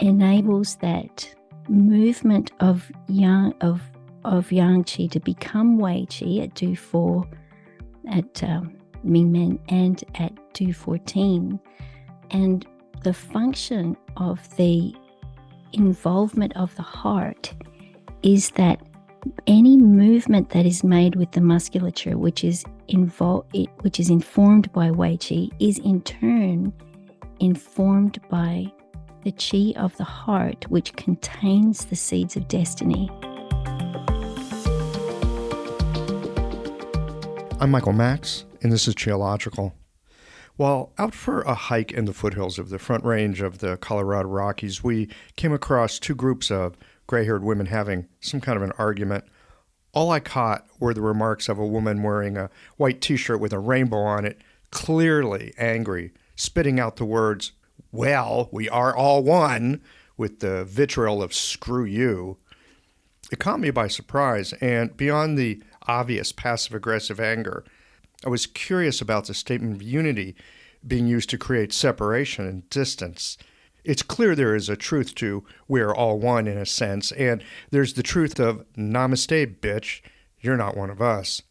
enables that movement of yang qi to become wei qi at Du 4 at Ming Men and at Du 14. And the function of the involvement of the heart is that any movement that is made with the musculature, which is informed by wei qi, is in turn informed by the qi of the heart, which contains the seeds of destiny. I'm Michael Max, and this is Qiological. While out for a hike in the foothills of the Front Range of the Colorado Rockies, we came across two groups of gray-haired women having some kind of an argument. All I caught were the remarks of a woman wearing a white t-shirt with a rainbow on it, clearly angry, spitting out the words, "Well, we are all one," with the vitriol of "screw you." It caught me by surprise, and beyond the obvious passive-aggressive anger, I was curious about the statement of unity being used to create separation and distance. It's clear there is a truth to "we're all one" in a sense, and there's the truth of "namaste, bitch, you're not one of us."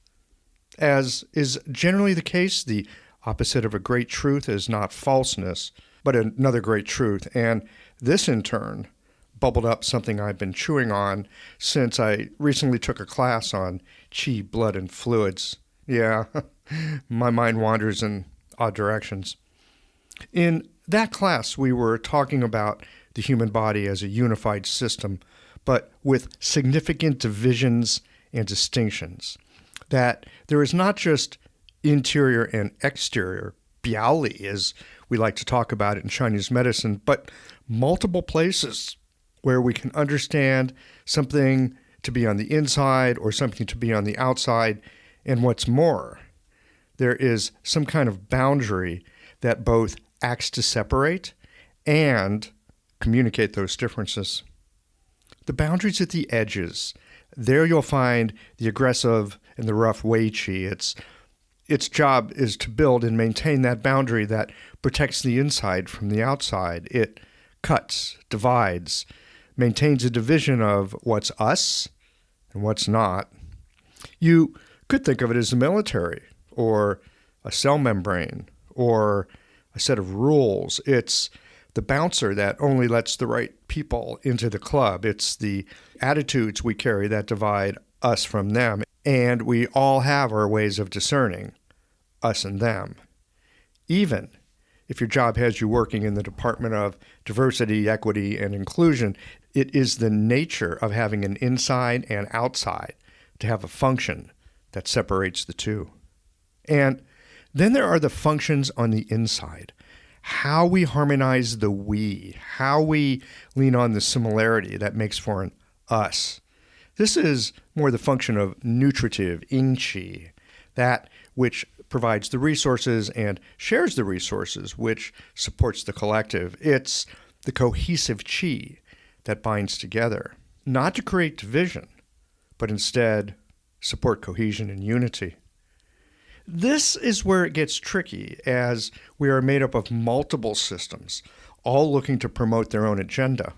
As is generally the case, the opposite of a great truth is not falseness, but another great truth, and this in turn bubbled up something I've been chewing on since I recently took a class on qi, blood, and fluids. Yeah, my mind wanders in odd directions. In that class, we were talking about the human body as a unified system, but with significant divisions and distinctions. That there is not just interior and exterior, biaoli, as we like to talk about it in Chinese medicine, but multiple places where we can understand something to be on the inside or something to be on the outside. And what's more, there is some kind of boundary that both acts to separate and communicate those differences. The boundaries at the edges, there you'll find the aggressive and the rough wei qi. Its job is to build and maintain that boundary that protects the inside from the outside. It cuts, divides, maintains a division of what's us and what's not. You could think of it as the military, or a cell membrane, or a set of rules. It's the bouncer that only lets the right people into the club. It's the attitudes we carry that divide us from them. And we all have our ways of discerning us and them. Even if your job has you working in the Department of Diversity, Equity, and Inclusion, it is the nature of having an inside and outside to have a function that separates the two. And then there are the functions on the inside. How we harmonize the we, how we lean on the similarity that makes for an us. This is more the function of nutritive, yin qi, that which provides the resources and shares the resources, which supports the collective. It's the cohesive qi that binds together, not to create division, but instead support cohesion and unity. This is where it gets tricky, as we are made up of multiple systems, all looking to promote their own agenda.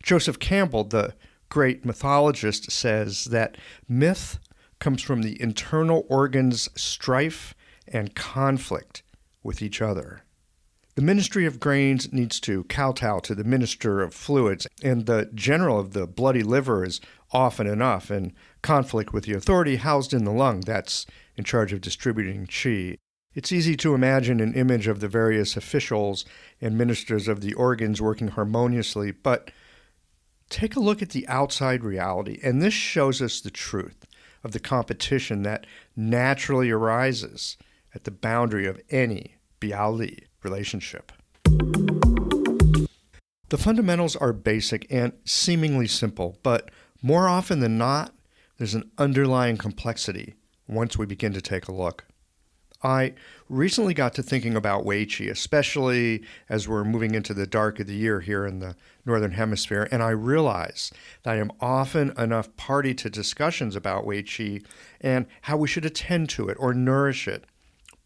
Joseph Campbell, the great mythologist, says that myth comes from the internal organs' strife and conflict with each other. The Ministry of Grains needs to kowtow to the Minister of Fluids, and the General of the Bloody Liver is often enough in conflict with the authority housed in the lung that's in charge of distributing qi. It's easy to imagine an image of the various officials and ministers of the organs working harmoniously, but take a look at the outside reality, and this shows us the truth of the competition that naturally arises at the boundary of any biaoli relationship. The fundamentals are basic and seemingly simple, but more often than not, there's an underlying complexity once we begin to take a look. I recently got to thinking about wei qi, especially as we're moving into the dark of the year here in the Northern Hemisphere, and I realize that I am often enough party to discussions about wei qi and how we should attend to it or nourish it,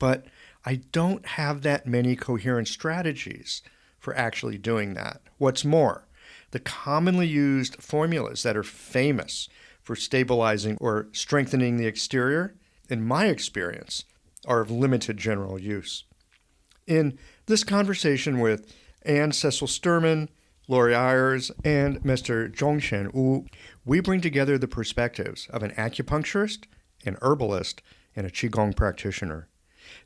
but I don't have that many coherent strategies for actually doing that. What's more, the commonly used formulas that are famous for stabilizing or strengthening the exterior, in my experience, are of limited general use. In this conversation with Ann Cecil-Sterman, Laurie Ayers, and Mr. Zhongxian, we bring together the perspectives of an acupuncturist, an herbalist, and a qigong practitioner.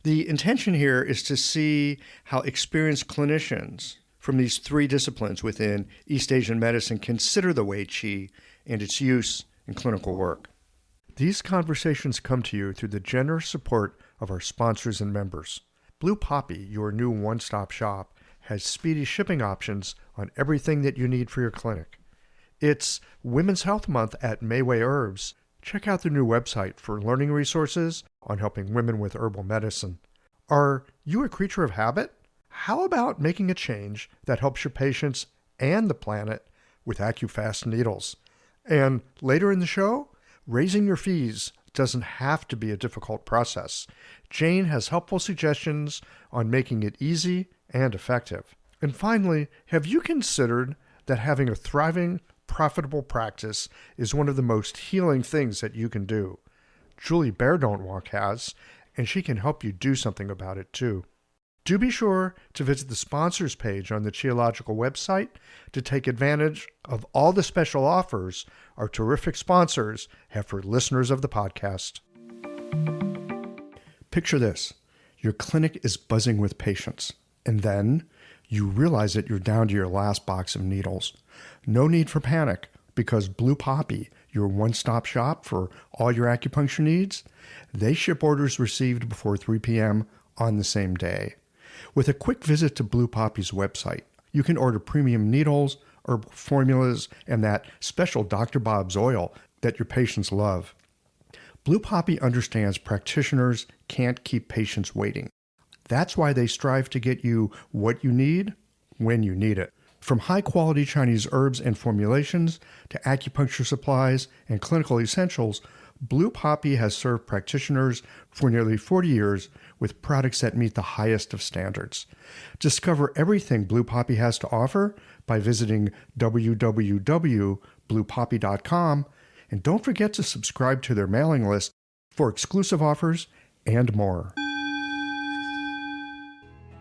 The intention here is to see how experienced clinicians from these three disciplines within East Asian medicine consider the Wei Qi and its use in clinical work. These conversations come to you through the generous support of our sponsors and members. Blue Poppy, your new one-stop shop, has speedy shipping options on everything that you need for your clinic. It's Women's Health Month at Mayway Herbs. Check out their new website for learning resources on helping women with herbal medicine. Are you a creature of habit? How about making a change that helps your patients and the planet with AccuFast needles? And later in the show, raising your fees doesn't have to be a difficult process. Jane has helpful suggestions on making it easy and effective. And finally, have you considered that having a thriving, profitable practice is one of the most healing things that you can do? Julie Bear Don't Walk has, and she can help you do something about it too. Do be sure to visit the sponsors page on the Qiological website to take advantage of all the special offers our terrific sponsors have for listeners of the podcast. Picture this. Your clinic is buzzing with patients, and then you realize that you're down to your last box of needles. No need for panic, because Blue Poppy, your one-stop shop for all your acupuncture needs, they ship orders received before 3 p.m. on the same day. With a quick visit to Blue Poppy's website, you can order premium needles, herbal formulas, and that special Dr. Bob's oil that your patients love. Blue Poppy understands practitioners can't keep patients waiting. That's why they strive to get you what you need when you need it. From high-quality Chinese herbs and formulations to acupuncture supplies and clinical essentials, Blue Poppy has served practitioners for nearly 40 years with products that meet the highest of standards. Discover everything Blue Poppy has to offer by visiting www.bluepoppy.com, and don't forget to subscribe to their mailing list for exclusive offers and more.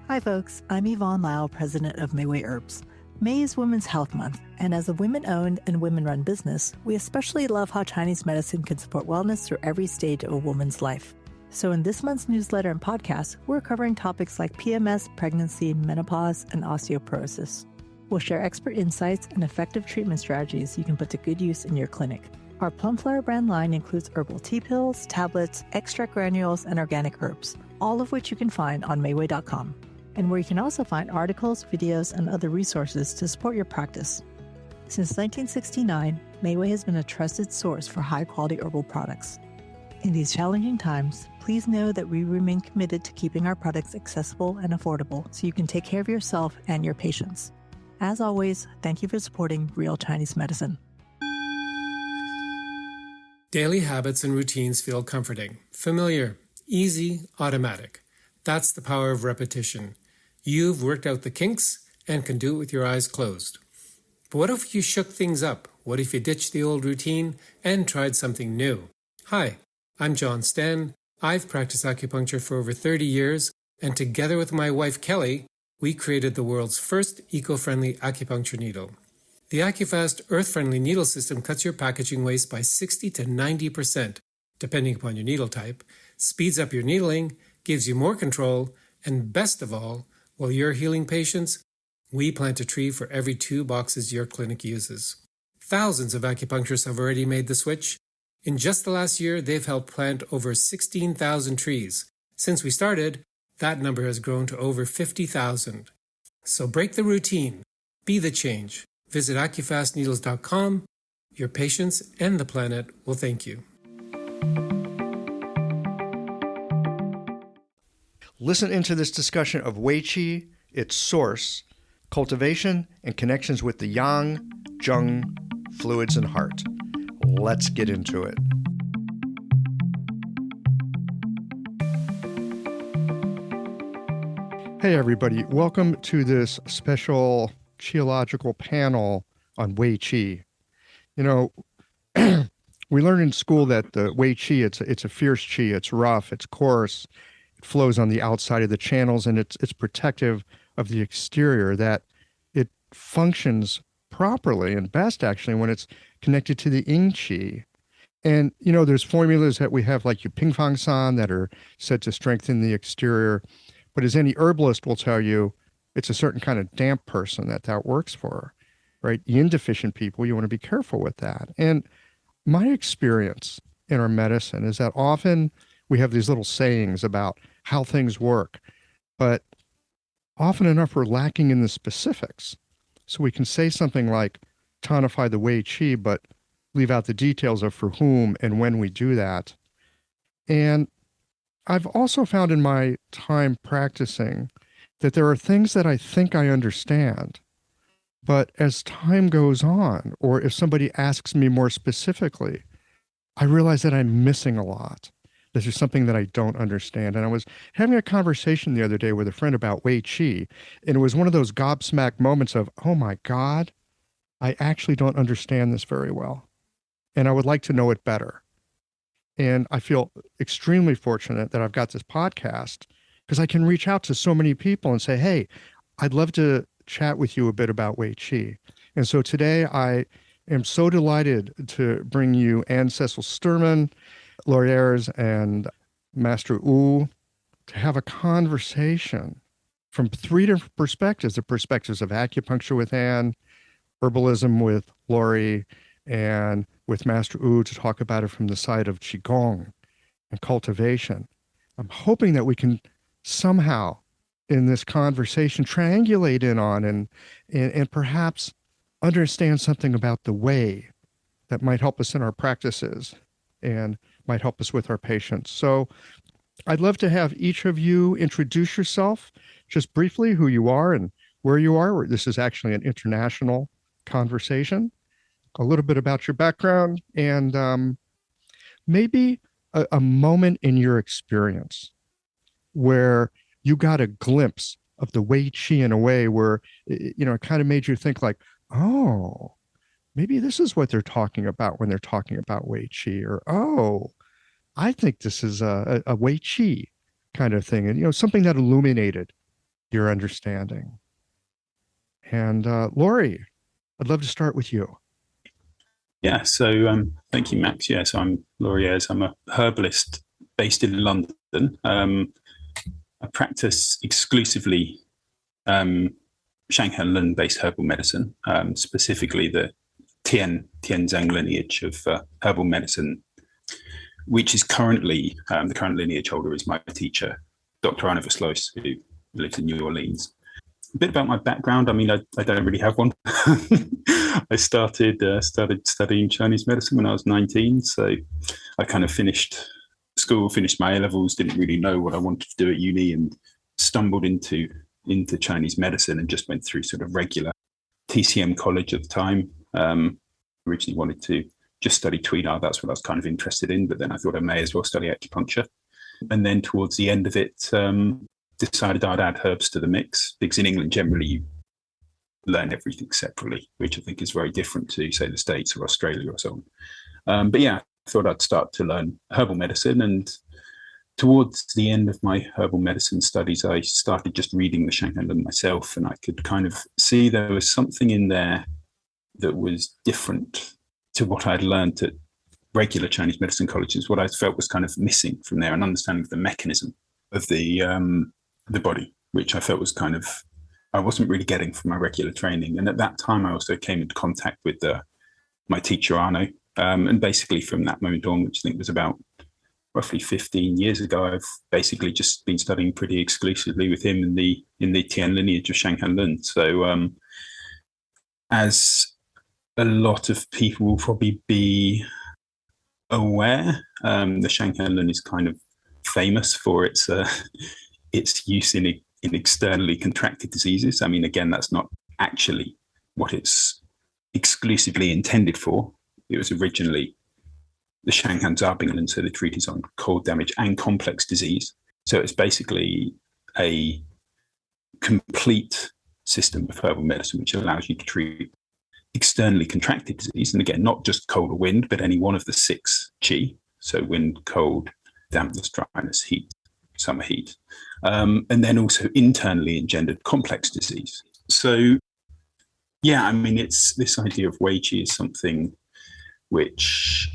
Hi folks, I'm Yvonne Lau, president of Mayway Herbs. May is Women's Health Month, and as a women-owned and women-run business, we especially love how Chinese medicine can support wellness through every stage of a woman's life. So in this month's newsletter and podcast, we're covering topics like PMS, pregnancy, menopause, and osteoporosis. We'll share expert insights and effective treatment strategies you can put to good use in your clinic. Our Plumflower brand line includes herbal tea pills, tablets, extract granules, and organic herbs, all of which you can find on Mayway.com. And where you can also find articles, videos, and other resources to support your practice. Since 1969, Mayway has been a trusted source for high-quality herbal products. In these challenging times, please know that we remain committed to keeping our products accessible and affordable so you can take care of yourself and your patients. As always, thank you for supporting Real Chinese Medicine. Daily habits and routines feel comforting, familiar, easy, automatic. That's the power of repetition. You've worked out the kinks and can do it with your eyes closed. But what if you shook things up? What if you ditched the old routine and tried something new? Hi, I'm John Sten. I've practiced acupuncture for over 30 years, and together with my wife Kelly, we created the world's first eco-friendly acupuncture needle. The AccuFast earth-friendly needle system cuts your packaging waste by 60 to 90%, depending upon your needle type, speeds up your needling, gives you more control, and best of all, while you're healing patients, we plant a tree for every 2 boxes your clinic uses. Thousands of acupuncturists have already made the switch. In just the last year, they've helped plant over 16,000 trees. Since we started, that number has grown to over 50,000. So break the routine. Be the change. Visit AccuFastNeedles.com. Your patients and the planet will thank you. Listen into this discussion of Wei Qi, its source, cultivation, and connections with the yang, zheng, fluids, and heart. Let's get into it. Hey, everybody. Welcome to this special Qiological panel on Wei Qi. You know, we learned in school that the Wei Qi, it's a fierce Qi. It's rough, it's coarse, it flows on the outside of the channels, and it's protective of the exterior, that it functions properly and best, actually, when it's connected to the Ying Qi. And, you know, there's formulas that we have like Yu Ping Fang San that are said to strengthen the exterior. But as any herbalist will tell you, it's a certain kind of damp person that works for, right? Yin deficient people, you want to be careful with that. And my experience in our medicine is that often we have these little sayings about how things work, but often enough we're lacking in the specifics. So we can say something like tonify the Wei Qi, but leave out the details of for whom and when we do that. And I've also found in my time practicing that there are things that I think I understand, but as time goes on, or if somebody asks me more specifically, I realize that I'm missing a lot. This is something that I don't understand. And I was having a conversation the other day with a friend about Wei Qi, and it was one of those gobsmacked moments of, oh my God, I actually don't understand this very well. And I would like to know it better. And I feel extremely fortunate that I've got this podcast because I can reach out to so many people and say, hey, I'd love to chat with you a bit about Wei Qi. And so today I am so delighted to bring you Ann Cecil-Sterman, Laurie Ayres, and Master Wu to have a conversation from three different perspectives: the perspectives of acupuncture with Ann, herbalism with Laurie, and with Master Wu to talk about it from the side of Qigong and cultivation. I'm hoping that we can somehow in this conversation triangulate in on and perhaps understand something about the way that might help us in our practices and might help us with our patients. So I'd love to have each of you introduce yourself just briefly, who you are and where you are. This is actually an international conversation. A little bit about your background and maybe a moment in your experience where you got a glimpse of the Wei Qi in a way where, you know, it kind of made you think like, oh, maybe this is what they're talking about when they're talking about Wei Qi, or, oh, I think this is a Wei Qi kind of thing. And, you know, something that illuminated your understanding. And Laurie, I'd love to start with you. Yeah, so thank you, Max. Yeah, so I'm Laurie Ayres. I'm a herbalist based in London. I practice exclusively Shanghai Lun-based herbal medicine, specifically the Tianzang lineage of herbal medicine, which is currently, the current lineage holder is my teacher, Dr. Arne Verslois, who lives in New Orleans. A bit about my background. I mean, I don't really have one. I started studying Chinese medicine when I was 19. So I kind of finished school, finished my A-levels, didn't really know what I wanted to do at uni, and stumbled into Chinese medicine and just went through sort of regular TCM college at the time. Originally wanted to just study Tweedar. That's what I was kind of interested in. But then I thought I may as well study acupuncture. And then towards the end of it, decided I'd add herbs to the mix, because in England, generally, you learn everything separately, which I think is very different to, say, the States or Australia or so on. But yeah, I thought I'd start to learn herbal medicine. And towards the end of my herbal medicine studies, I started just reading the Shanghai Lun myself, and I could kind of see there was something in there that was different to what I'd learned at regular Chinese medicine colleges. What I felt was kind of missing from there, an understanding of the mechanism of the body, which I felt was kind of, I wasn't really getting from my regular training. And at that time, I also came into contact with my teacher, Arno. And basically from that moment on, which I think was about roughly 15 years ago, I've basically just been studying pretty exclusively with him in the Tian lineage of Shanghai Lun. So as a lot of people will probably be aware, the Shanghai Lun is kind of famous for its use in externally contracted diseases. I mean, again, that's not actually what it's exclusively intended for. It was originally the Shanghai Zhabing, so the treatise on cold damage and complex disease. So it's basically a complete system of herbal medicine, which allows you to treat externally contracted disease. And again, not just cold or wind, but any one of the 6 qi. So wind, cold, dampness, dryness, heat, summer heat. And then also internally engendered complex disease. So, yeah, I mean, it's this idea of Wei Qi is something which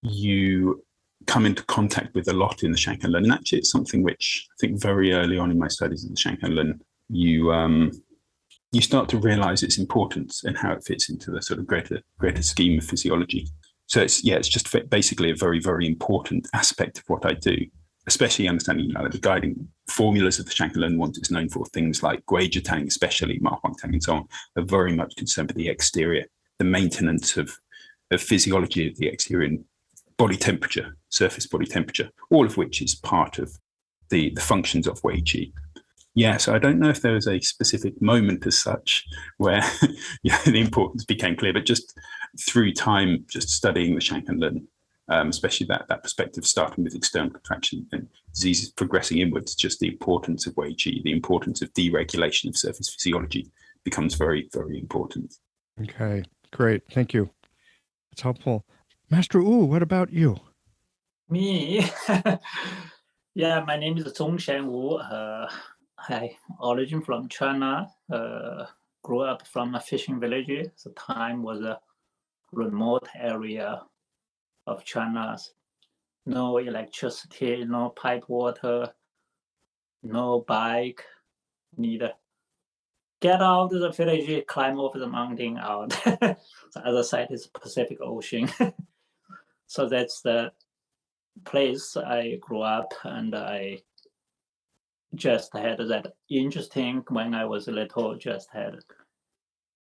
you come into contact with a lot in the Shankan-Lun. And actually, it's something which I think very early on in my studies of the Shankan-Lun, you start to realize its importance and how it fits into the sort of greater scheme of physiology. So it's just basically a very, very important aspect of what I do, especially understanding, the guiding formulas of the Shankan-Lun, once it's known for things like Guiji Tang, especially Ma Huang Tang and so on, are very much concerned with the exterior, the maintenance of physiology of the exterior, body temperature, surface body temperature, all of which is part of the functions of Wei Qi. Yeah, so I don't know if there was a specific moment as such where the importance became clear, but just through time, just studying the Shankan-Lun, especially that perspective, starting with external contraction and diseases progressing inwards, just the importance of Wei Qi, the importance of deregulation of surface physiology becomes very, very important. Okay, great. Thank you. It's helpful. Master Wu, what about you? Me? Yeah, my name is Zhongxian Wu. I origin from China. Grew up from a fishing village. The time was a remote area of China. No electricity, no pipe water, no bike. Need to get out of the village, climb over the mountain out. The other side is Pacific Ocean. So that's the place I grew up, and I just had that interesting when I was little, just had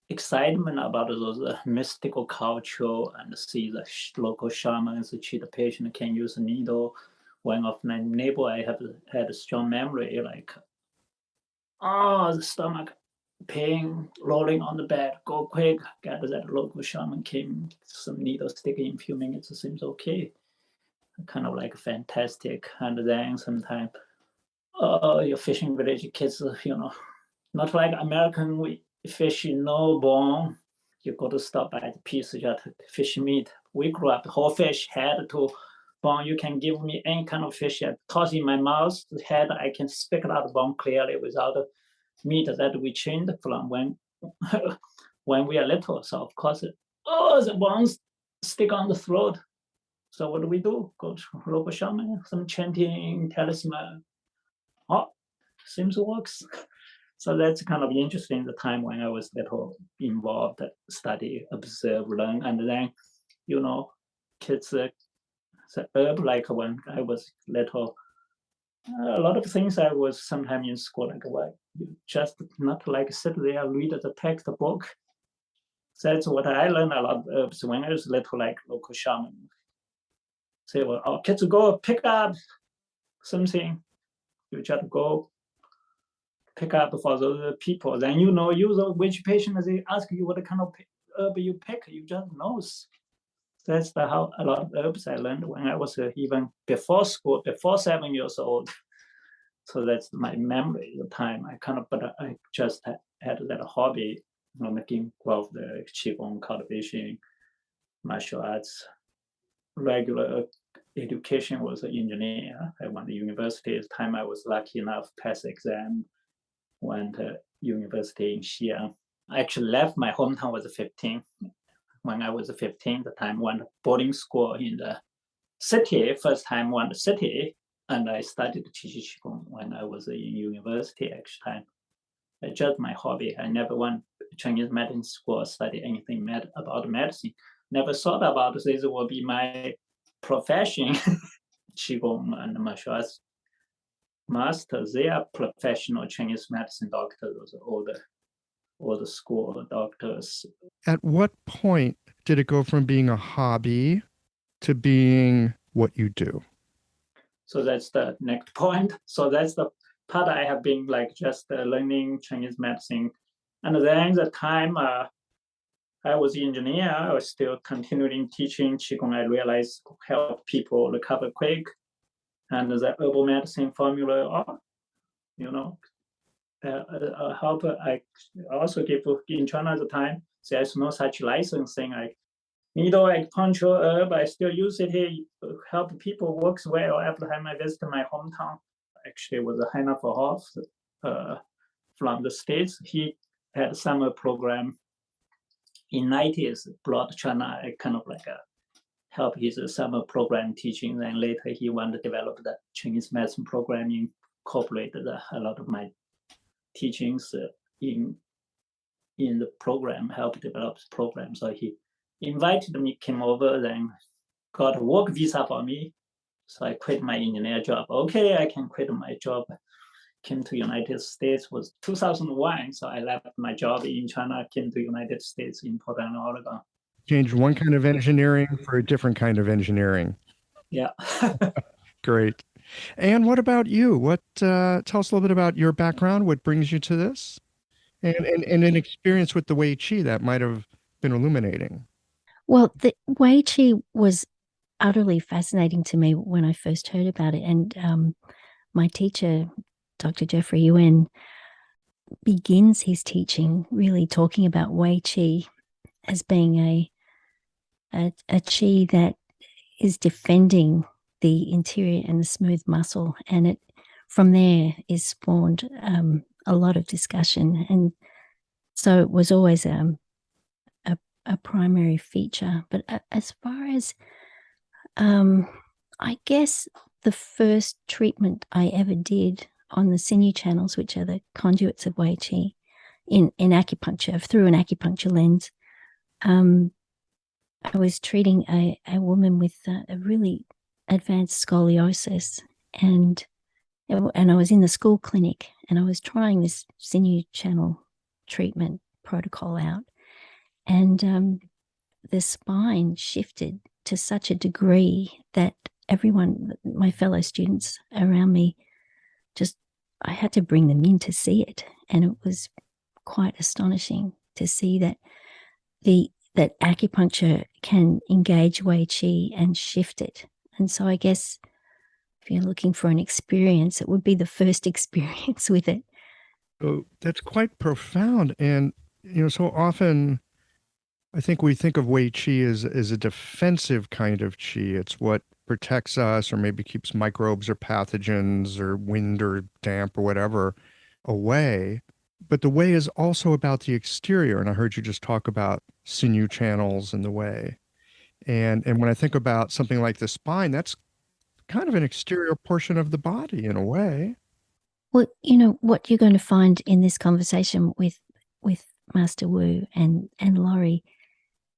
excitement about those mystical culture and see the local shamans treat the patient, can use a needle. One of my neighbor, I have had a strong memory, like, the stomach pain, rolling on the bed, go quick, get that local shaman came, some needle sticking in a few minutes, it seems okay. Kind of like fantastic. And then sometimes your fishing village kids, not like American, we fish no bone. You go to stop by the piece, just fish meat. We grew up, the whole fish head to bone. You can give me any kind of fish, toss in my mouth, the head, I can speak out the bone clearly without the meat that we trained from when when we are little. So of course, the bones stick on the throat. So what do? Go to local shaman, some chanting, talisman. Oh, seems it works. So that's kind of interesting, the time when I was little involved, study, observe, learn, and then, kids, the herb, like when I was little, a lot of things I was sometimes in school, like, well, you just not like sit there, read the textbook. So that's what I learned a lot of herbs when I was little, like local shaman. Say, well, kids go pick up something. You just go pick up for those people. Then which patient they ask you what kind of herb you pick. You just know. That's how a lot of herbs I learned when I was even before school, before 7 years old. So that's my memory at the time. But I just had that hobby, making involved the qigong, cultivation, martial arts. Regular education was an engineer. I went to university. At the time I was lucky enough to pass exam, went to university in Xi'an. I actually left my hometown was 15. When I was 15, the time went to boarding school in the city. First time went to city, and I started to teach qigong when I was in university. Actually, it's just my hobby. I never went to Chinese medicine school, study anything about medicine. Never thought about this will be my profession. Qigong and martial arts masters, they are professional Chinese medicine doctors, all the school doctors. At what point did it go from being a hobby to being what you do? So that's the next point. So that's the part I have been like just learning Chinese medicine. And then the time I was an engineer, I was still continuing teaching Qigong. I realized help people recover quick. And the herbal medicine formula, help. I also give in China at the time. There's no such licensing. Needle acupuncture herb, I still use it here. Help people works well. Every time I visit my hometown, actually was a Hannah for Hoff from the States. He had summer program in 90s, brought China kind of like help his summer program teaching. Then later he wanted to develop the Chinese medicine program, incorporated a lot of my teachings in the program, help develop the program. So he invited me, came over, then got a work visa for me. So I quit my engineer job. Okay, I can quit my job. Came to United States was 2001. So I left my job in China, came to United States in Portland, Oregon. Changed one kind of engineering for a different kind of engineering. Yeah. Great. And what about you? What tell us a little bit about your background, what brings you to this? And an experience with the Wei Qi that might have been illuminating. Well, the Wei Qi was utterly fascinating to me when I first heard about it. And my teacher, Dr. Jeffrey Yuen, begins his teaching really talking about Wei Qi as being a qi that is defending the interior and the smooth muscle. And it from there is spawned a lot of discussion. And so it was always a primary feature. But as far as, I guess the first treatment I ever did on the sinew channels, which are the conduits of Wei Qi, in acupuncture, through an acupuncture lens, I was treating a woman with a really advanced scoliosis, and I was in the school clinic, and I was trying this sinew channel treatment protocol out, and the spine shifted to such a degree that everyone, my fellow students around me, I had to bring them in to see it, and it was quite astonishing to see that that acupuncture can engage Wei Qi and shift it. And so I guess if you're looking for an experience, it would be the first experience with it. Oh, that's quite profound. And, so often I think we think of Wei Qi as a defensive kind of Qi. It's what protects us or maybe keeps microbes or pathogens or wind or damp or whatever away. But the Wei is also about the exterior. And I heard you just talk about sinew channels and the Wei. And when I think about something like the spine, that's kind of an exterior portion of the body in a way. Well, what you're going to find in this conversation with Master Wu and Laurie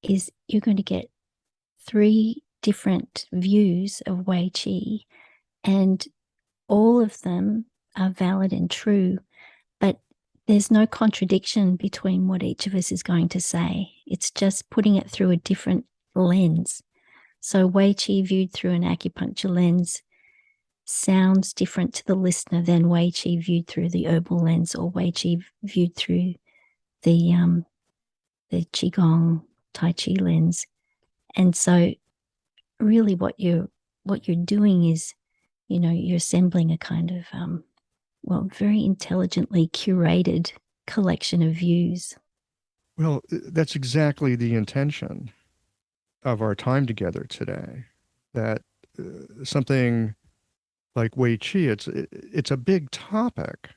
is you're going to get 3 different views of Wei Qi, and all of them are valid and true, but there's no contradiction between what each of us is going to say. It's just putting it through a different lens. So Wei Qi viewed through an acupuncture lens sounds different to the listener than Wei Qi viewed through the herbal lens, or Wei Qi viewed through the Qigong Tai Chi lens. And so really what you're doing is, you're assembling a kind of very intelligently curated collection of views. Well, that's exactly the intention of our time together today, that something like Wei Qi, it's a big topic.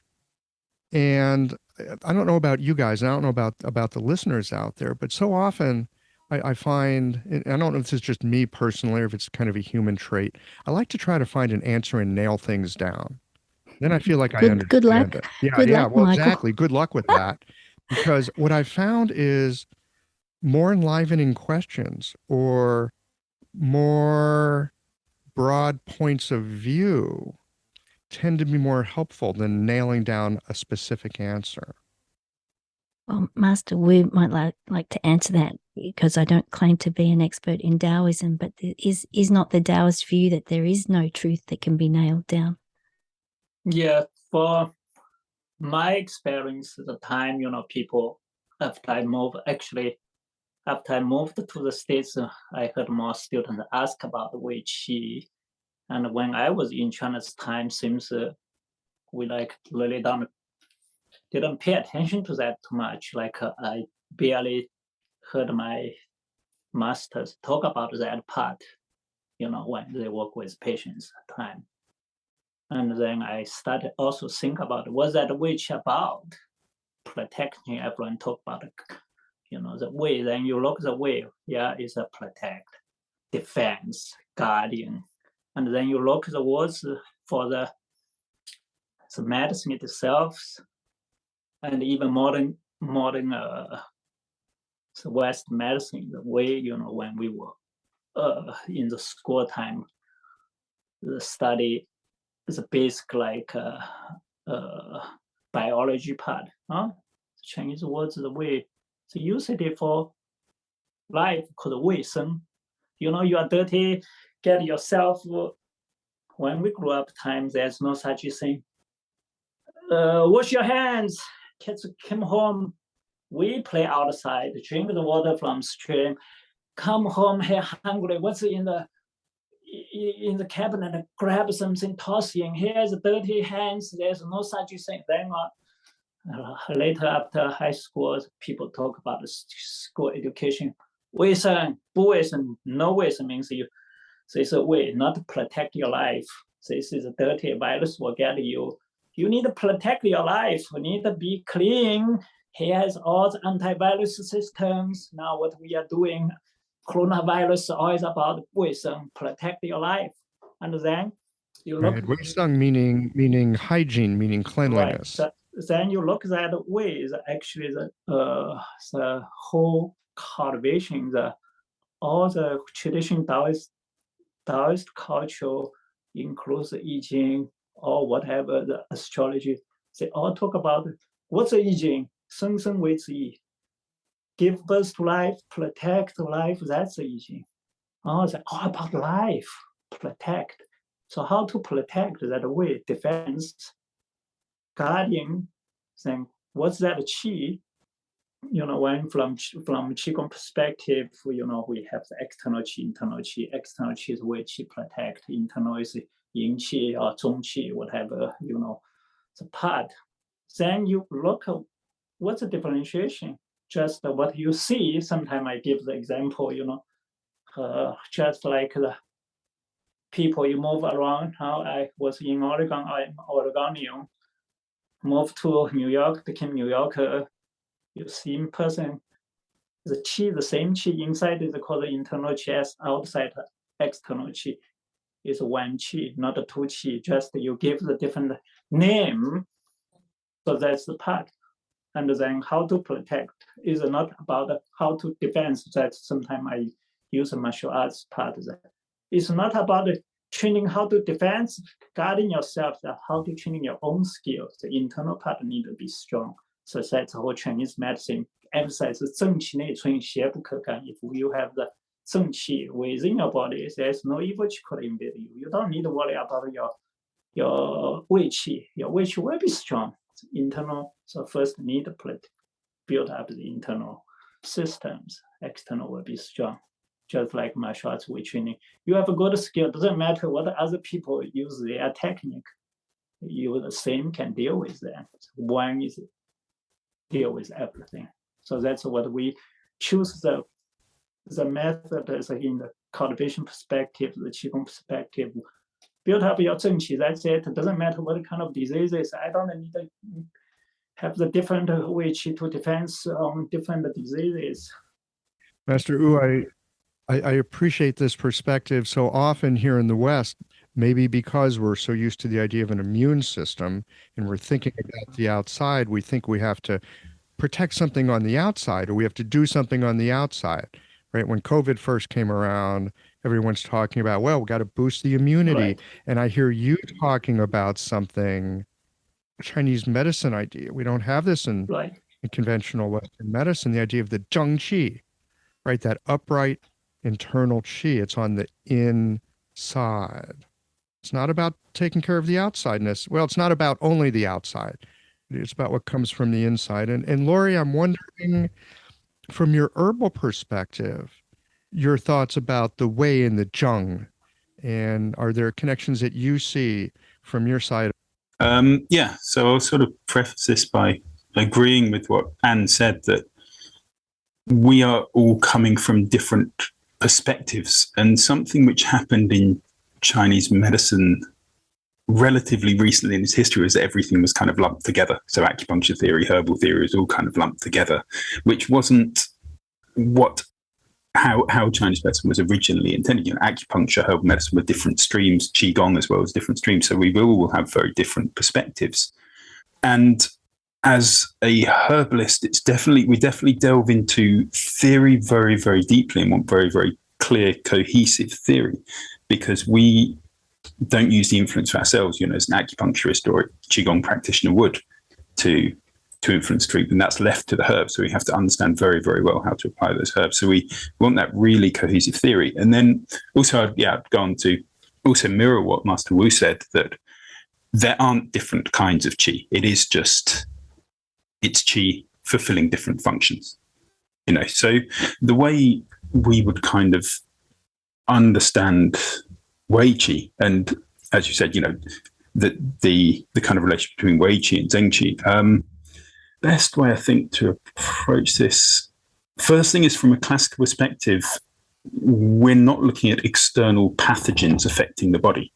And I don't know about you guys, and I don't know about the listeners out there, but so often I find, and I don't know if this is just me personally or if it's kind of a human trait, I like to try to find an answer and nail things down. Then I feel like I understand good luck. it. Yeah, good luck, well, Michael. exactly. Good luck with that. Because what I found is more enlivening questions or more broad points of view tend to be more helpful than nailing down a specific answer. Well, Master Wu might like to answer that, because I don't claim to be an expert in Taoism, but is not the Taoist view that there is no truth that can be nailed down? Yeah, for my experience at the time, people, after I moved to the States, I heard more students ask about Wei Qi. And when I was in China's time, seems we really don't didn't pay attention to that too much. Like I barely heard my masters talk about that part, when they work with patients at the time. And then I started also think about what's that witch about? Protecting, everyone talk about, the way. Then you look the way, it's a protect, defense, guardian. And then you look the words for the medicine itself, and even modern West medicine, the way, when we were in the school time, the study is a basic like biology part. Chinese words, the way, the usage for life called 卫生. You are dirty, get yourself. When we grew up time, there's no such thing. Wash your hands. Kids came home. We play outside, drink the water from stream, come home here hungry. What's in the cabinet? Grab something, toss in. Here's dirty hands. There's no such thing. Then later after high school, people talk about the school education. 卫生, 不卫生, no 卫生 means this way not to protect your life. This is a dirty virus will get you. You need to protect your life. You need to be clean. Here's all the antivirus systems. Now what we are doing, coronavirus always about 卫生, protect your life. And then you look. Right. 卫生 meaning hygiene, meaning cleanliness. Right. Then you look that way is actually the whole cultivation, all the traditional Taoist culture includes the I Ching or whatever, the astrology. They all talk about what's the I Ching, 生生为之意, give birth to life, protect life. That's the I Ching. It's all about life, protect. So how to protect that way? Defense, guardian. Then what's that qi? When from qigong perspective, we have the external qi, internal qi. External qi is wei qi, protect. Internal is yin qi or zhong qi, whatever, the part. Then you look at what's the differentiation. Just what you see. Sometimes I give the example, just like the people you move around. How I was in Oregon, I'm Oregonian. Moved to New York, became New Yorker. You see in person, the qi, the same qi inside is called the internal qi, outside external qi is one qi, not a two qi. Just you give the different name. So that's the part. And then how to protect is not about how to defend. That sometimes I use a martial arts part. It's not about training how to defend, guarding yourself, how to train your own skills. The internal part need to be strong. So that's the whole Chinese medicine emphasizes 正气内存，邪不可干. If you have the 正气 within your body, there's no evil could invade you. You don't need to worry about your 胃气. Your 胃气 will be strong. It's internal. So first need to build up the internal systems. External will be strong. Just like martial arts we training. You have a good skill. Doesn't matter what other people use their technique. You the same can deal with them. One is deal with everything. So that's what we choose the method is in the cultivation perspective, the qigong perspective. Build up your 正气. That's it. It doesn't matter what kind of diseases. I don't need to have the different way to defense on different diseases. Master Wu, I appreciate this perspective. So often here in the West, maybe because we're so used to the idea of an immune system and we're thinking about the outside, we think we have to protect something on the outside or we have to do something on the outside, right? When COVID first came around, everyone's talking about, well, we got to boost the immunity. Right. And I hear you talking about something, Chinese medicine idea. We don't have this in conventional Western medicine, the idea of the Zhongxian, right? That upright internal qi. It's on the inside. It's not about taking care of the outsideness. Well, it's not about only the outside. It's about what comes from the inside. And Laurie, I'm wondering, from your herbal perspective, your thoughts about the Wei and the Zheng, and are there connections that you see from your side? So I'll sort of preface this by agreeing with what Anne said, that we are all coming from different perspectives, and something which happened in Chinese medicine relatively recently in its history is that everything was kind of lumped together. So acupuncture theory, herbal theory was all kind of lumped together, which wasn't how Chinese medicine was originally intended. Acupuncture, herbal medicine were different streams, qigong as well as different streams. So we will have very different perspectives. And as a herbalist, we definitely delve into theory very, very deeply and want very, very clear, cohesive theory, because we don't use the influence for ourselves, as an acupuncturist or a qigong practitioner would, to influence treatment. That's left to the herbs. So we have to understand very, very well how to apply those herbs. So we want that really cohesive theory. And then also, I'd go on to also mirror what Master Wu said, that there aren't different kinds of qi. It's qi fulfilling different functions. So the way we would kind of understand Wei Qi, and as you said, the kind of relationship between Wei Qi and Zheng Qi. Best way, I think, to approach this, first thing is from a classical perspective, we're not looking at external pathogens affecting the body.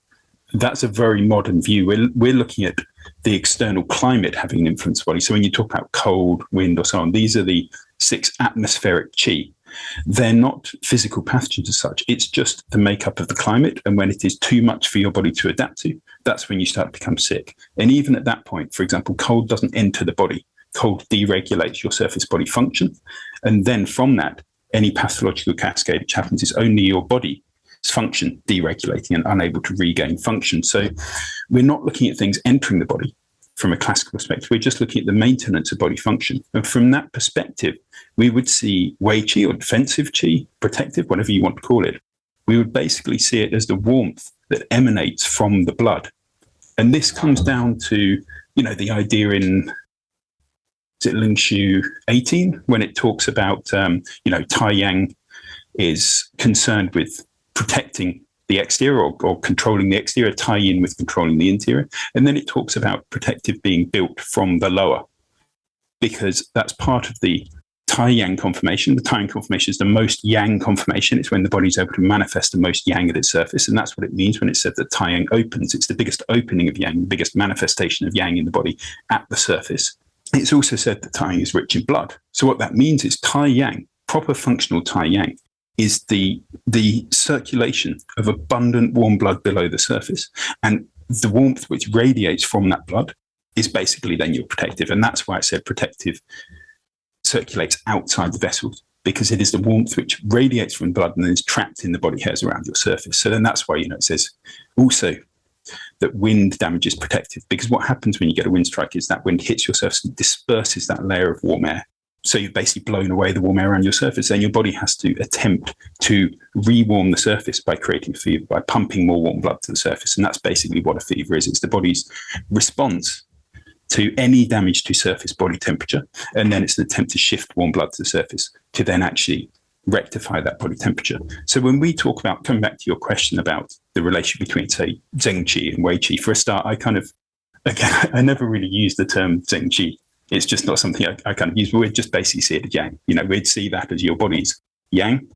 That's a very modern view. We're looking at the external climate having an influence on the body. So when you talk about cold, wind, or so on, these are the 6 atmospheric qi. They're not physical pathogens as such. It's just the makeup of the climate. And when it is too much for your body to adapt to, that's when you start to become sick. And even at that point, for example, cold doesn't enter the body. Cold deregulates your surface body function. And then from that, any pathological cascade which happens is only your body's function deregulating and unable to regain function. So we're not looking at things entering the body from a classical perspective. We're just looking at the maintenance of body function. And from that perspective, we would see Wei Qi, or defensive Qi, protective, whatever you want to call it. We would basically see it as the warmth that emanates from the blood. And this comes down to, the idea in, is it Ling Shu 18, when it talks about, Tai Yang is concerned with protecting the exterior or controlling the exterior, tie in with controlling the interior. And then it talks about protective being built from the lower, because that's part of the Tai Yang conformation. The Tai Yang conformation is the most Yang conformation. It's when the body's able to manifest the most Yang at its surface. And that's what it means when it said that Tai Yang opens. It's the biggest opening of Yang, the biggest manifestation of Yang in the body at the surface. It's also said that Tai Yang is rich in blood. So what that means is Tai Yang, proper functional Tai Yang, is the circulation of abundant warm blood below the surface. And the warmth which radiates from that blood is basically then your protective. And that's why I said protective circulates outside the vessels, because it is the warmth which radiates from the blood and then is trapped in the body hairs around your surface. So then that's why, it says also that wind damages protective, because what happens when you get a wind strike is that wind hits your surface and disperses that layer of warm air. So you've basically blown away the warm air around your surface. Then your body has to attempt to rewarm the surface by creating a fever, by pumping more warm blood to the surface. And that's basically what a fever is. It's the body's response to any damage to surface body temperature. And then it's an attempt to shift warm blood to the surface to then actually rectify that body temperature. So when we talk about, coming back to your question about the relationship between, say, Zheng Qi and Wei Qi, for a start, I never really use the term Zheng Qi. It's just not something I kind of use. We'd just basically see it as Yang. We'd see that as your body's Yang.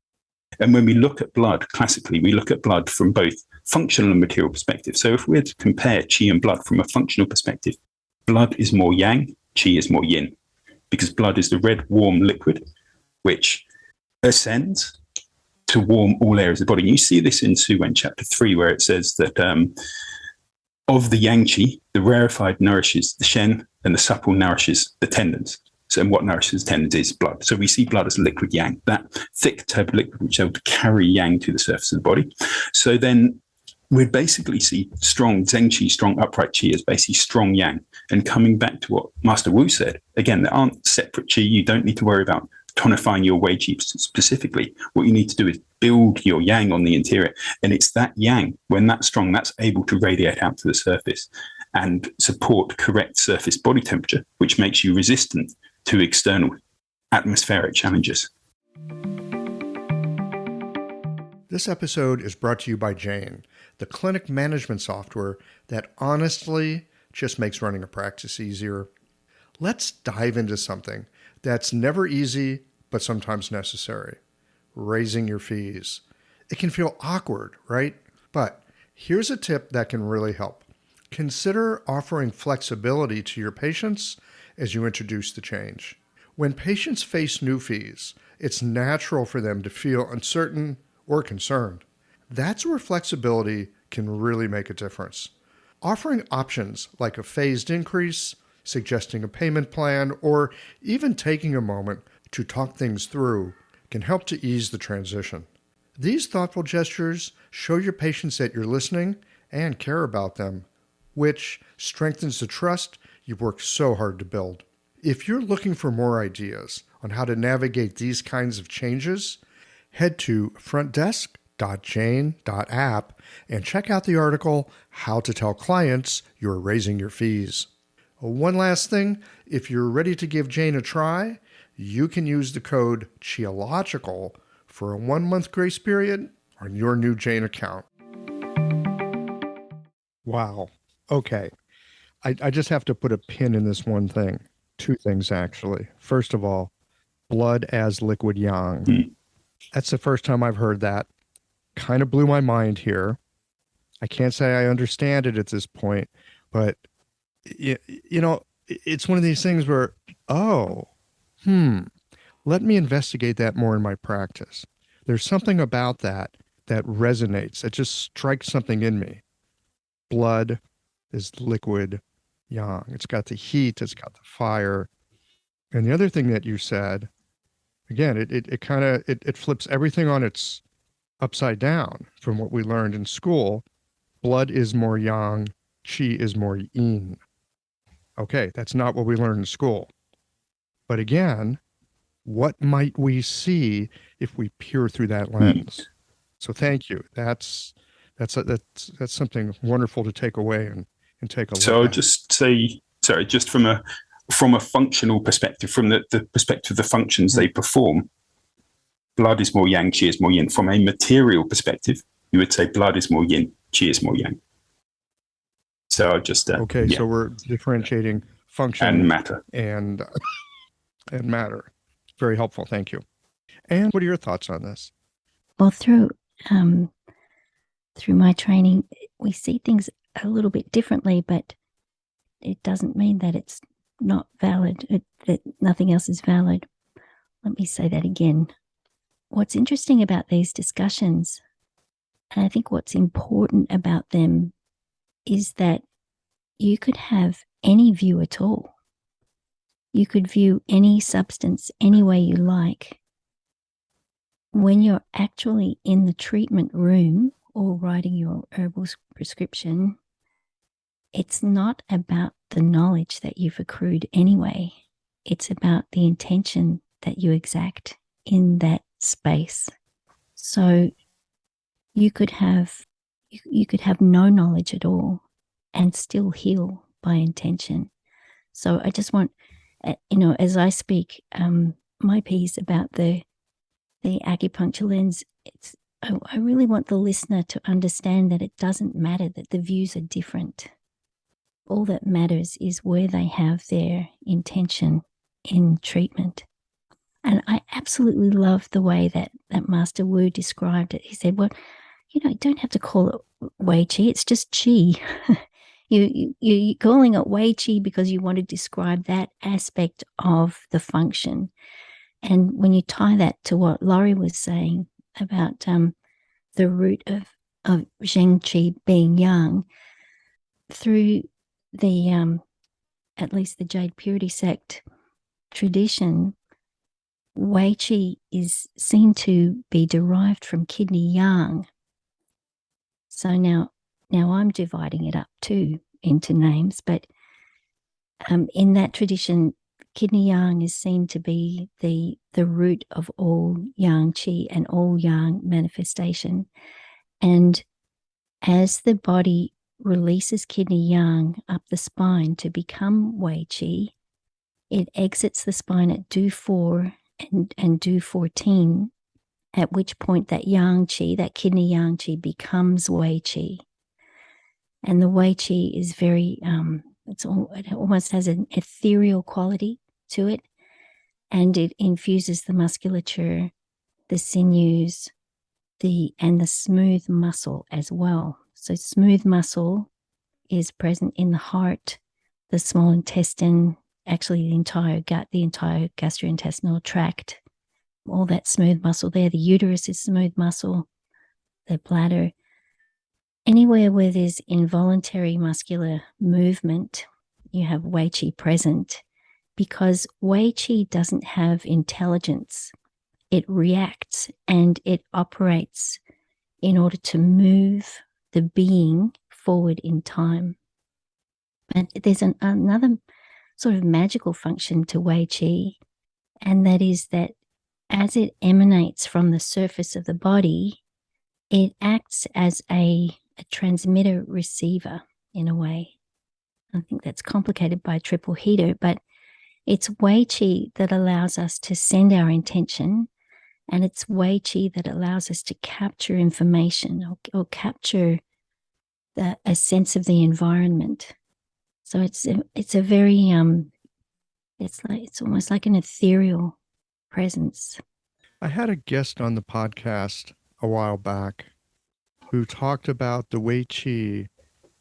And when we look at blood, classically, we look at blood from both functional and material perspective. So if we're to compare Qi and blood from a functional perspective, blood is more Yang, Qi is more Yin, because blood is the red, warm liquid which ascends to warm all areas of the body. And you see this in Su Wen chapter 3, where it says that of the Yang Qi, the rarefied nourishes the Shen, and the supple nourishes the tendons. So what nourishes the tendons is blood. So we see blood as liquid Yang, that thick turbid liquid which is able to carry Yang to the surface of the body. So then we'd basically see strong Zheng Qi, strong upright Qi as basically strong Yang. And coming back to what Master Wu said, again, there aren't separate Qi. You don't need to worry about tonifying your Wei Qi specifically. What you need to do is build your Yang on the interior. And it's that Yang, when that's strong, that's able to radiate out to the surface and support correct surface body temperature, which makes you resistant to external atmospheric challenges. This episode is brought to you by Jane, the clinic management software that honestly just makes running a practice easier. Let's dive into something that's never easy, but sometimes necessary: raising your fees. It can feel awkward, right? But here's a tip that can really help. Consider offering flexibility to your patients as you introduce the change. When patients face new fees, it's natural for them to feel uncertain or concerned. That's where flexibility can really make a difference. Offering options like a phased increase, suggesting a payment plan, or even taking a moment to talk things through can help to ease the transition. These thoughtful gestures show your patients that you're listening and care about them, which strengthens the trust you've worked so hard to build. If you're looking for more ideas on how to navigate these kinds of changes, head to frontdesk.jane.app and check out the article, How to Tell Clients You're Raising Your Fees. One last thing, if you're ready to give Jane a try, you can use the code CHEOLOGICAL for a 1-month grace period on your new Jane account. Wow. Okay. I just have to put a pin in this one thing. 2 things, actually. First of all, blood as liquid yang. That's the first time I've heard that. Kind of blew my mind here. I can't say I understand it at this point, but it's one of these things where, let me investigate that more in my practice. There's something about that resonates, that just strikes something in me. Blood is liquid yang. It's got the heat, it's got the fire. And the other thing that you said, again, it flips everything on its upside down from what we learned in school. Blood is more yang, qi is more yin. Okay, that's not what we learned in school. But again, what might we see if we peer through that lens? So thank you. That's something wonderful to take away and take a look at. So I'll just say, sorry, just from a functional perspective, from the perspective of the functions they perform, blood is more yang, qi is more yin. From a material perspective, you would say blood is more yin, qi is more yang. So I'll just So we're differentiating function and matter and matter. Very helpful. Thank you. And what are your thoughts on this? Well, through my training, we see things a little bit differently, but it doesn't mean that it's not valid, that nothing else is valid. Let me say that again. What's interesting about these discussions, and I think what's important about them, is that you could have any view at all. You could view any substance any way you like. When you're actually in the treatment room or writing your herbal prescription, it's not about the knowledge that you've accrued anyway. It's about the intention that you exact in that space. So you could have no knowledge at all and still heal by intention. So I just want, as I speak my piece about the acupuncture lens, I really want the listener to understand that it doesn't matter that the views are different. All that matters is where they have their intention in treatment. And I absolutely love the way that Master Wu described it. He said, well, you don't have to call it Wei Qi, it's just Qi. You're calling it Wei Qi because you want to describe that aspect of the function. And when you tie that to what Laurie was saying about the root of Zheng Qi being yang, through the at least the Jade Purity sect tradition, Wei Qi is seen to be derived from kidney yang. So now I'm dividing it up too into names, but in that tradition, kidney yang is seen to be the root of all yang qi and all yang manifestation. And as the body releases kidney yang up the spine to become Wei Qi, it exits the spine at Du 4 and Du 14, at which point that yang qi, that kidney yang qi, becomes Wei Qi. And the Wei Qi is very, it almost has an ethereal quality to it, and it infuses the musculature, the sinews, and the smooth muscle as well. So smooth muscle is present in the heart, the small intestine, actually the entire gut, the entire gastrointestinal tract, all that smooth muscle there. The uterus is smooth muscle, the bladder. Anywhere where there's involuntary muscular movement, you have Wei Qi present, because Wei Qi doesn't have intelligence. It reacts and it operates in order to move the being forward in time. And there's another sort of magical function to Wei Qi, and that is that as it emanates from the surface of the body, it acts as a transmitter receiver in a way. I think that's complicated by triple heater, but it's Wei Qi that allows us to send our intention, and it's Wei Qi that allows us to capture information or capture a sense of the environment. So it's a very it's almost like an ethereal presence. I had a guest on the podcast a while back who talked about the Wei Qi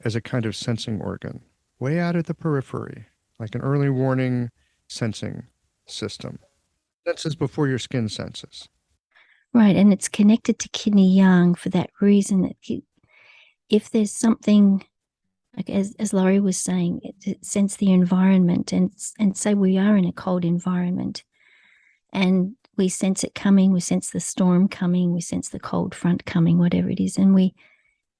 as a kind of sensing organ, way out at the periphery, like an early warning sensing system. Senses before your skin senses. Right, and it's connected to kidney yang for that reason that if there's something, like as Laurie was saying, sense the environment and say we are in a cold environment and we sense it coming, we sense the storm coming, we sense the cold front coming, whatever it is, and we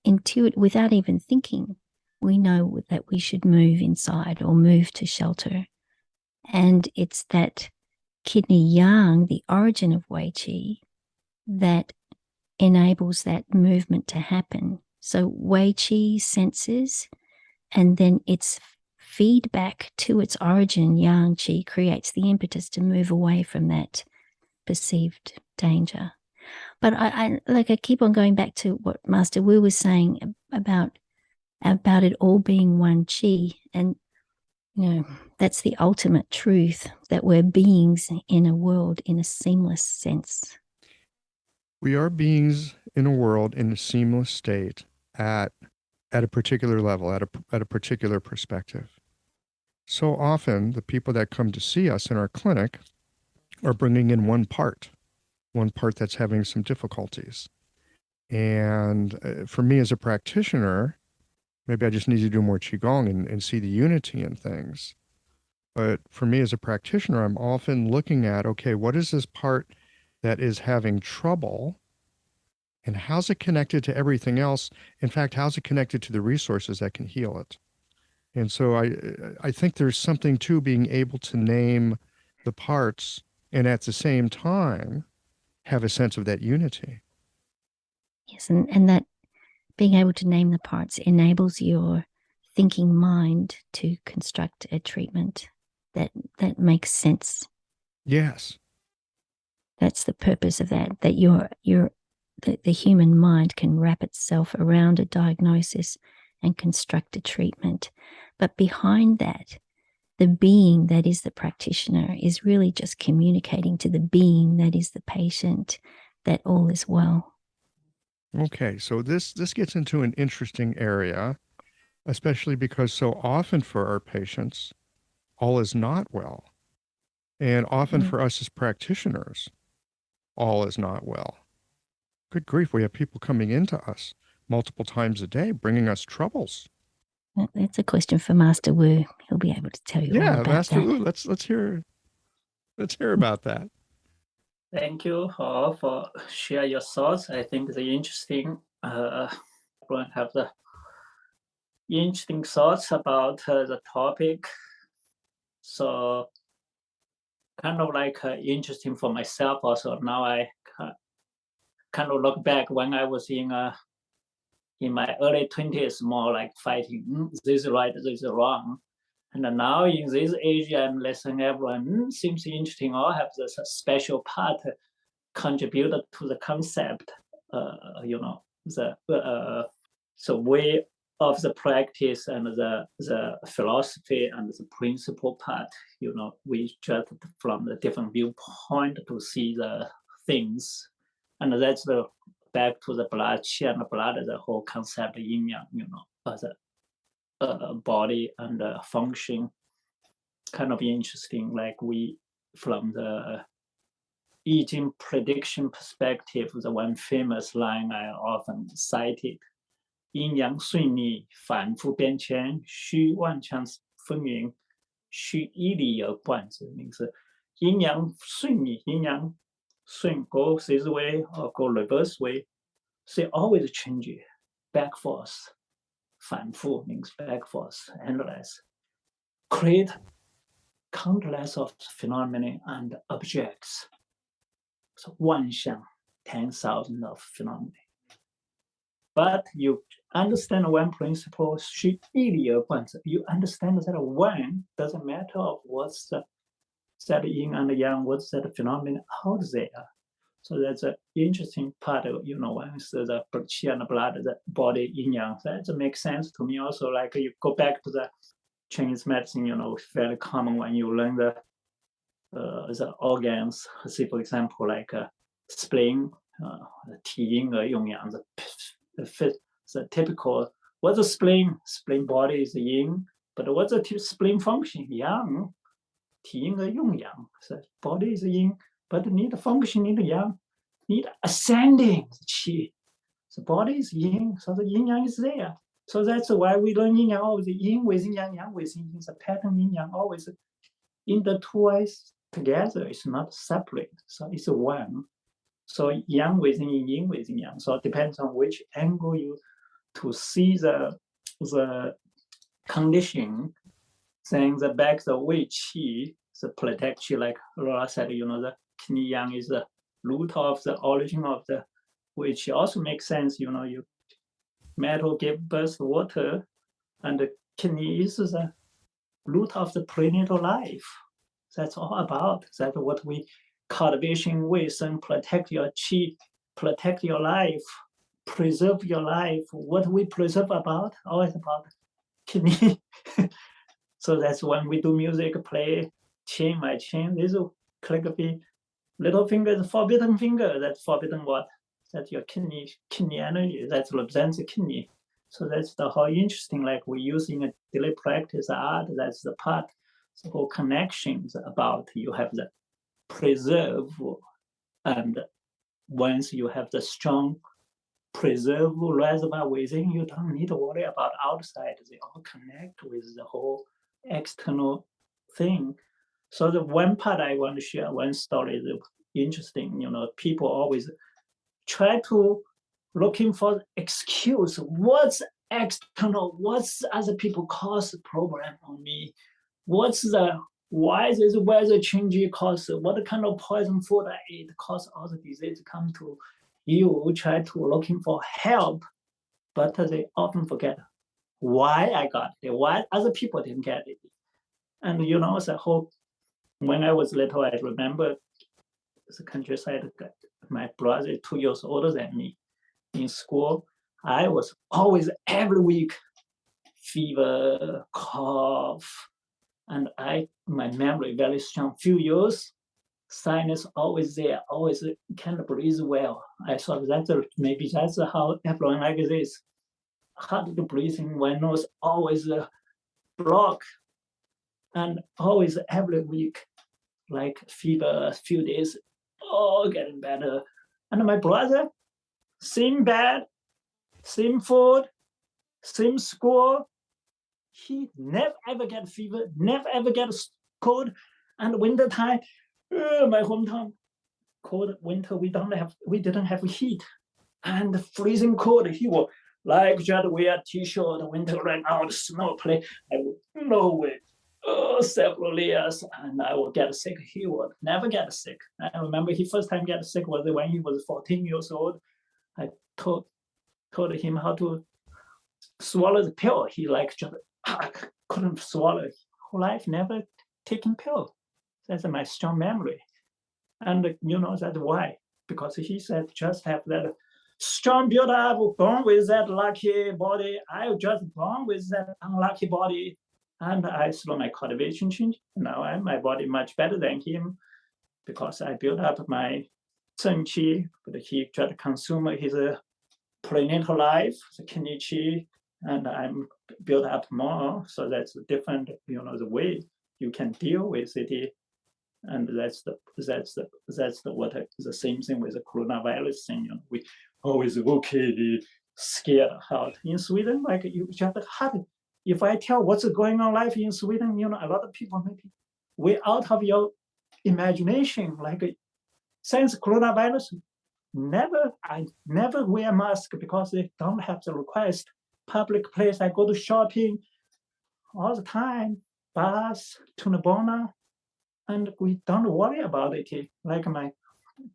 intuit without even thinking, we know that we should move inside or move to shelter. And it's that kidney yang, the origin of Wei Qi, that enables that movement to happen. So Wei Qi senses, and then its feedback to its origin, Yang Qi, creates the impetus to move away from that perceived danger. But I keep on going back to what Master Wu was saying about it all being one Qi, and that's the ultimate truth, that we're beings in a world in a seamless sense. We are beings in a world in a seamless state at a particular level, at a particular perspective. So often, the people that come to see us in our clinic are bringing in one part that's having some difficulties. And for me as a practitioner, maybe I just need to do more Qigong and see the unity in things. But for me as a practitioner, I'm often looking at, okay, what is this part that is having trouble, and how's it connected to everything else? In fact, how's it connected to the resources that can heal it? And so I think there's something to being able to name the parts and at the same time have a sense of that unity. Yes, and that being able to name the parts enables your thinking mind to construct a treatment that makes sense. Yes. That's the purpose of that the human mind can wrap itself around a diagnosis and construct a treatment. But behind that, the being that is the practitioner is really just communicating to the being that is the patient that all is well. Okay, so this gets into an interesting area, especially because so often for our patients, all is not well. And often for us as practitioners, all is not well. Good grief, we have people coming into us multiple times a day, bringing us troubles. That's a question for Master Wu. He'll be able to tell you all about Master that. Wu, let's hear about that. Thank you all for share your thoughts. I think it's interesting. Everyone have the interesting thoughts about the topic. So kind of like interesting for myself also. Now I kind of look back when I was in my early 20s, more like fighting, this is right, this is wrong. And now in this age, I'm listening everyone, seems interesting, all have this special part contributed to the concept, so we of the practice and the philosophy and the principle part, we just from the different viewpoint to see the things. And that's back to the blood, qi and the blood, the whole concept of yin yang, as a body and function. Kind of interesting, like from the I Ching prediction perspective, the one famous line I often cited, 阴阳顺逆，反复变迁，虚妄强分明，虚一理而贯之。means 阴阳顺逆，阴阳顺 go this way or go reverse way, so always change, back force. 反复 means back force, endless. Create countless of phenomena and objects. So 万象, 10,000 of phenomena. But you understand one principle, 虚一理而贯之. You understand that one doesn't matter of what's that yin and yang, what's that phenomenon out there. So that's an interesting part of, once the qi and the blood, the body yin yang. That makes sense to me also. Like you go back to the Chinese medicine, very common when you learn the organs. See, for example, like spleen, 体阴而用阳, the typical, what's the spleen? Spleen body is yin, but what's the spleen function? Yang. 体阴而用阳. So body is yin, but need function, need yang, need ascending qi. The body is yin, so the yin yang is there. So that's why we learn yin yang always yin within yang, yang within yin. The pattern yin yang always intertwined together. It's not separate. So it's one. So yang within yin within yang. So it depends on which angle you to see the condition. Saying the back the wei qi, the protect qi, like Laura said, the qi yang is the root of the origin of the wei qi. Also makes sense, you metal give birth to water, and the kidney is the root of the prenatal life. That's all about. That's what we cultivation wisdom, protect your qi, protect your life, preserve your life. What we preserve about, always about kidney. So that's when we do music, play, chain by chain, this calligraphy, little finger is forbidden finger. That's forbidden what? That's your kidney energy. That represents the kidney. So that's the whole interesting, like we use in a daily practice art, that's the part, the whole connections about you have the preserve, and once you have the strong preserve reservoir within, you don't need to worry about outside. They all connect with the whole external thing. So the one part I want to share, one story is interesting. People always try to looking for excuse. What's external? What's other people cause the problem on me? Why is this weather changing cause? What kind of poison food I eat cause all the disease come to you? Try to looking for help, but they often forget why I got it, why other people didn't get it. And the whole, when I was little, I remember the countryside, my brother 2 years older than me. In school, I was always every week fever, cough, and my memory very strong. Few years, sinus always there, always can't breathe well. I thought maybe that's how everyone like this. Hard to breathe in, my nose always blocked, and always every week, like fever, few days, getting better. And my brother, same bed, same food, same school. He never ever get fever, never ever get cold. And winter time, my hometown, cold winter, we didn't have heat, and freezing cold. He will like just wear t-shirt, winter right out, snow play. I would know it. Several layers, and I will get sick. He would never get sick. I remember he first time get sick was when he was 14 years old. I told him how to swallow the pill. He just couldn't swallow it. Whole life never taken pill. That's my strong memory. And that's why. Because he said just have that strong build up, born with that lucky body. I just born with that unlucky body. And I saw my cultivation change. Now my body much better than him because I built up my Zheng Qi, but he tried to consume his prenatal life, the kidney Qi, and I'm built up more. So that's different, the way you can deal with it. And that's the same thing with the coronavirus thing. We always scared out. In Sweden, like you just had. If I tell what's going on life in Sweden, a lot of people maybe way out of your imagination. Like since coronavirus, I never wear mask because they don't have the request. Public place, I go to shopping all the time, bus, Tunabona, and we don't worry about it. Like my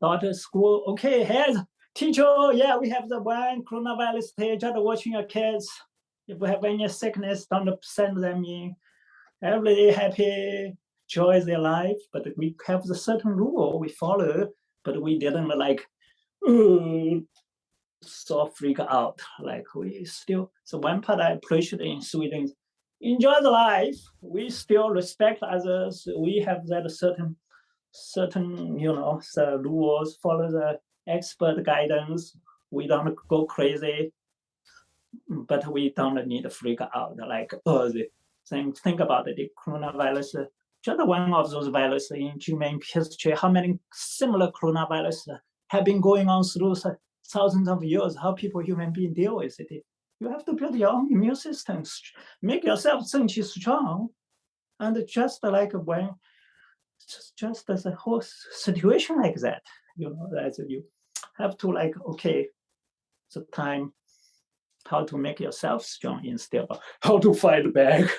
daughter's school, okay, here's teacher, yeah, we have the one coronavirus stage, just watching your kids. If we have any sickness, don't send them in. Everybody happy, enjoy their life, but we have the certain rule we follow, but we didn't so freak out. Like we still, so one part I appreciate in Sweden, enjoy the life. We still respect others. We have that certain, the rules, follow the expert guidance. We don't go crazy, but we don't need to freak out. Like, think about it, the coronavirus, just one of those viruses in human history. How many similar coronaviruses have been going on through thousands of years? How human beings deal with it? You have to build your own immune system, make yourself strong, and just like when, just as a whole situation like that, that you have to okay, the time how to make yourself strong instead of how to fight back.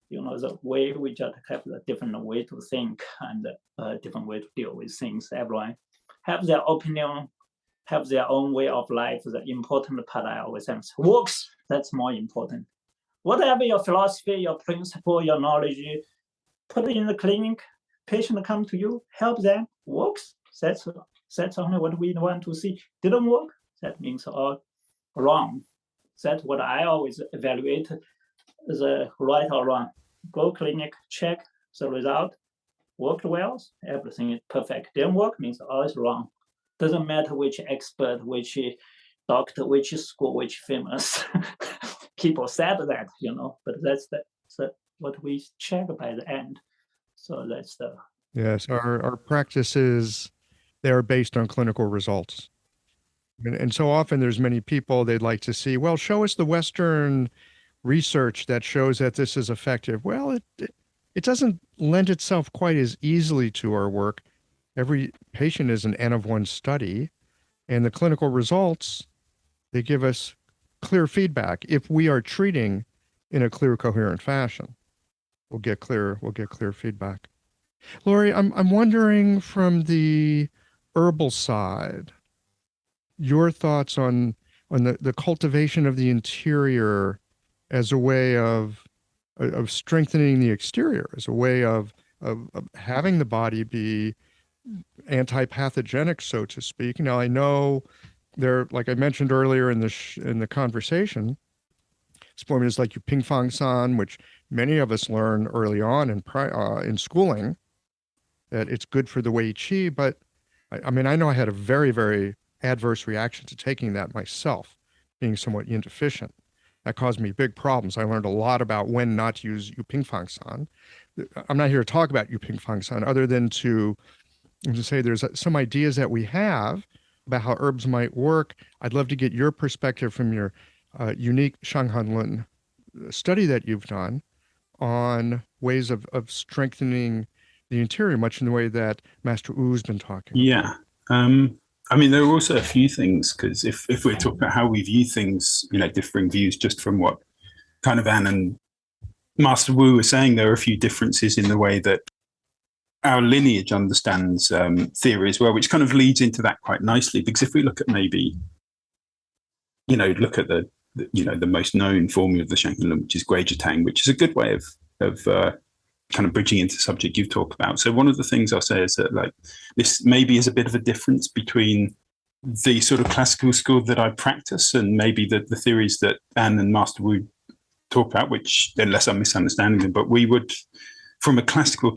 The way we just have a different way to think and a different way to deal with things. Everyone have their opinion, have their own way of life. The important part I always say works. That's more important. Whatever your philosophy, your principle, your knowledge, put it in the clinic. Patient come to you, help them, works. That's only what we want to see. Didn't work, that means all wrong. That's what I always evaluate, the right or wrong. Go clinic, check the result. Worked well, everything is perfect. Didn't work means all is wrong. Doesn't matter which expert, which doctor, which school, which famous people said that, but that's what we check by the end. So that's the... Yes, our practices, they are based on clinical results. And so often there's many people, they'd like to see, well, show us the Western research that shows that this is effective. Well, it doesn't lend itself quite as easily to our work. Every patient is an N of one study, and the clinical results, they give us clear feedback. If we are treating in a clear, coherent fashion, we'll get clear feedback. Laurie, I'm wondering from the herbal side, your thoughts on the cultivation of the interior as a way of strengthening the exterior, as a way of having the body be anti-pathogenic, so to speak. Now, I know there, like I mentioned earlier in the conversation, formulas like Ping Fang San, which many of us learn early on in schooling, that it's good for the Wei Qi. But I know I had a very, very adverse reaction to taking that myself, being somewhat yin deficient. That caused me big problems. I learned a lot about when not to use Ping Fang San. I'm not here to talk about Ping Fang San other than to say there's some ideas that we have about how herbs might work. I'd love to get your perspective from your unique Shanghanlun study that you've done on ways of strengthening the interior, much in the way that Master Wu's been talking about. Yeah. There are also a few things, because if we're talking about how we view things, differing views just from what kind of Ann and Master Wu were saying, there are a few differences in the way that our lineage understands theory as well, which kind of leads into that quite nicely. Because if we look at maybe, look at the most known formula of the Shanghanlun, which is Guijatang, which is a good way of kind of bridging into the subject you've talked about. So one of the things I'll say is that this maybe is a bit of a difference between the sort of classical school that I practice, and maybe the theories that Anne and Master Wu talk about, which, unless I'm misunderstanding them, but we would, from a classical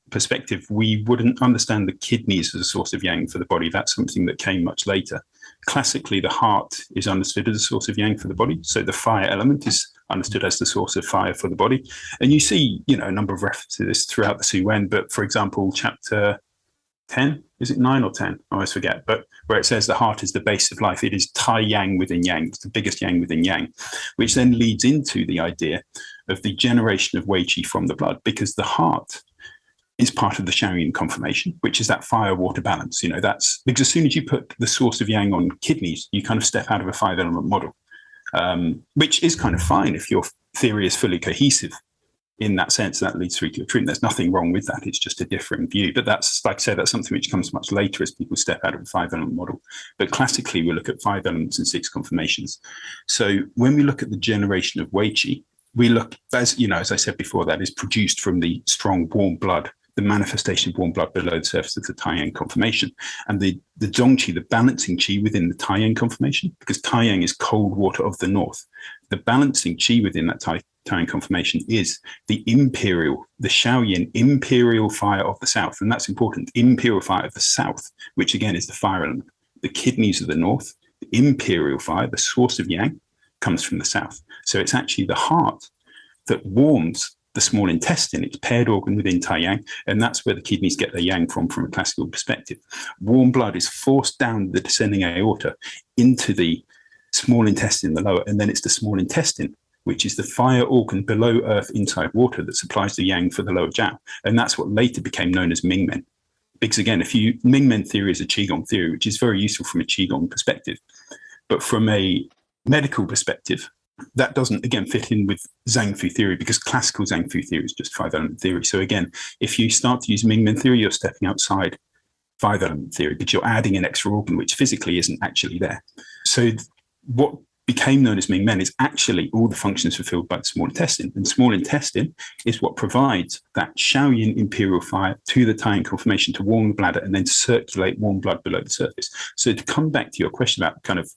perspective, we wouldn't understand the kidneys as a source of yang for the body. That's something that came much later. Classically, the heart is understood as a source of yang for the body. So the fire element is understood as the source of fire for the body. And you see, a number of references to this throughout the Su Wen, but for example, chapter 10, is it 9 or 10? I always forget, but where it says the heart is the base of life, it is Tai Yang within Yang. It's the biggest Yang within Yang, which then leads into the idea of the generation of Wei Qi from the blood, because the heart is part of the Shaoyin conformation, which is that fire-water balance. That's because as soon as you put the source of Yang on kidneys, you kind of step out of a 5-element model, which is kind of fine if your theory is fully cohesive. In that sense, that leads through to your treatment. There's nothing wrong with that. It's just a different view. But that's, like I said, that's something which comes much later as people step out of a 5-element model. But classically, we look at 5 elements and 6 conformations. So when we look at the generation of Wei Qi, we look, as I said before, that is produced from the strong warm blood, the manifestation of warm blood below the surface of the Taiyang conformation. And the Zhongqi, the balancing qi within the Taiyang conformation, because Taiyang is cold water of the north. The balancing qi within that Taiyang conformation is the Shaoyin imperial fire of the south. And that's important, imperial fire of the south, which again is the fire element. The kidneys of the north, the imperial fire, the source of yang, comes from the south. So it's actually the heart that warms the small intestine, its paired organ within Taiyang, and that's where the kidneys get their yang from a classical perspective. Warm blood is forced down the descending aorta into the small intestine, the lower, and then it's the small intestine, which is the fire organ below earth inside water that supplies the yang for the lower jiao. And that's what later became known as Mingmen. Because again, Mingmen theory is a Qigong theory, which is very useful from a Qigong perspective. But from a medical perspective, that doesn't, again, fit in with Zhang Fu theory, because classical Zhang Fu theory is just 5-element theory. So again, if you start to use Mingmen theory, you're stepping outside 5-element theory, but you're adding an extra organ which physically isn't actually there. So what became known as Mingmen is actually all the functions fulfilled by the small intestine. And small intestine is what provides that Shaoyin imperial fire to the Taiyang conformation to warm the bladder and then circulate warm blood below the surface. So to come back to your question about kind of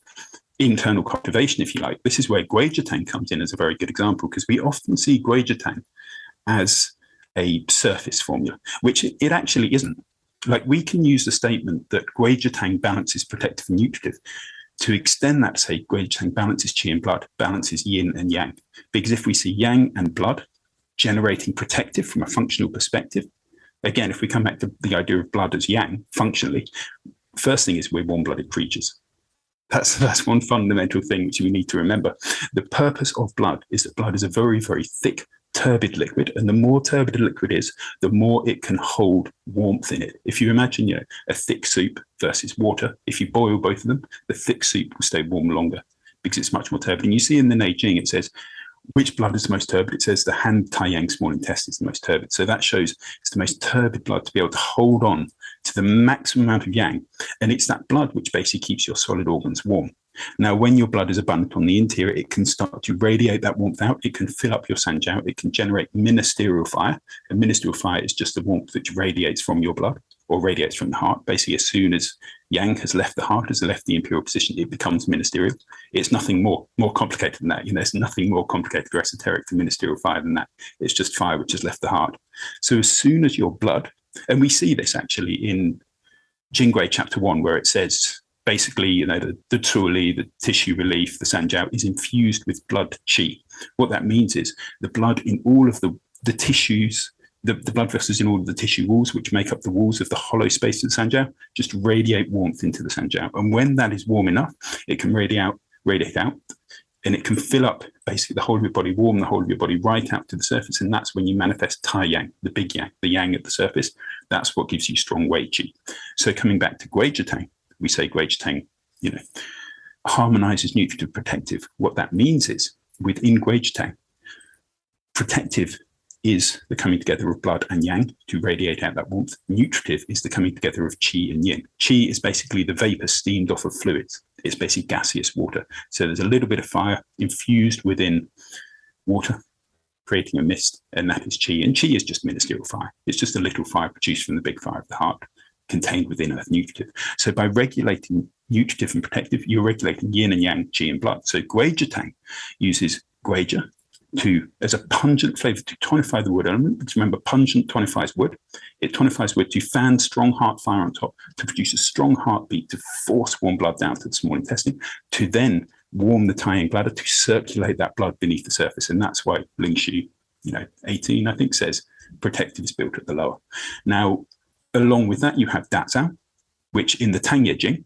internal cultivation, if you like, this is where Guijatang comes in as a very good example, because we often see Guijatang as a surface formula, which it actually isn't. Like, we can use the statement that Guijatang balances protective and nutritive to extend that to say Guijatang balances qi and blood, balances yin and yang. Because if we see yang and blood generating protective from a functional perspective, again, if we come back to the idea of blood as yang functionally, first thing is we're warm-blooded creatures. That's one fundamental thing which we need to remember. The purpose of blood is that blood is a very, very thick, turbid liquid, and the more turbid a liquid is, the more it can hold warmth in it. If you imagine, a thick soup versus water, if you boil both of them, the thick soup will stay warm longer because it's much more turbid. And you see in the Neijing, it says, which blood is the most turbid? It says the Han Taiyang small intestine is the most turbid. So that shows it's the most turbid blood to be able to hold on to the maximum amount of yang. And it's that blood which basically keeps your solid organs warm. Now, when your blood is abundant on the interior, it can start to radiate that warmth out. It can fill up your sanjiao. It can generate ministerial fire. And ministerial fire is just the warmth which radiates from your blood or radiates from the heart. Basically, as soon as yang has left the heart, has left the imperial position, it becomes ministerial. It's nothing more complicated than that. There's nothing more complicated or esoteric to ministerial fire than that. It's just fire which has left the heart. So as soon as your blood, and we see this actually in Jingui chapter 1, where it says, basically, the tuli, the tissue relief, the sanjiao is infused with blood qi. What that means is the blood in all of the tissues, the blood vessels in all of the tissue walls, which make up the walls of the hollow space of the sanjiao, just radiate warmth into the sanjiao. And when that is warm enough, it can radiate out, and it can fill up basically the whole of your body, warm the whole of your body right out to the surface. And that's when you manifest Tai Yang, the big yang, the yang at the surface. That's what gives you strong Wei Qi. So coming back to Guijatang, we say Guijatang, harmonizes nutritive protective. What that means is, within Guijatang, protective is the coming together of blood and yang to radiate out that warmth. Nutritive is the coming together of qi and yin. Qi is basically the vapor steamed off of fluids. It's basically gaseous water. So there's a little bit of fire infused within water, creating a mist, and that is qi. And qi is just ministerial fire. It's just a little fire produced from the big fire of the heart, contained within earth nutritive. So by regulating nutritive and protective, you're regulating yin and yang, qi and blood. So Guizhi Tang uses Guizhi as a pungent flavor to tonify the wood element, because remember, pungent tonifies wood. It tonifies wood to fan strong heart fire on top, to produce a strong heartbeat, to force warm blood down to the small intestine, to then warm the Taiyang bladder, to circulate that blood beneath the surface. And that's why Ling Shu, 18, I think, says protective is built at the lower. Now, along with that, you have Dazao, which in the Tangye Jing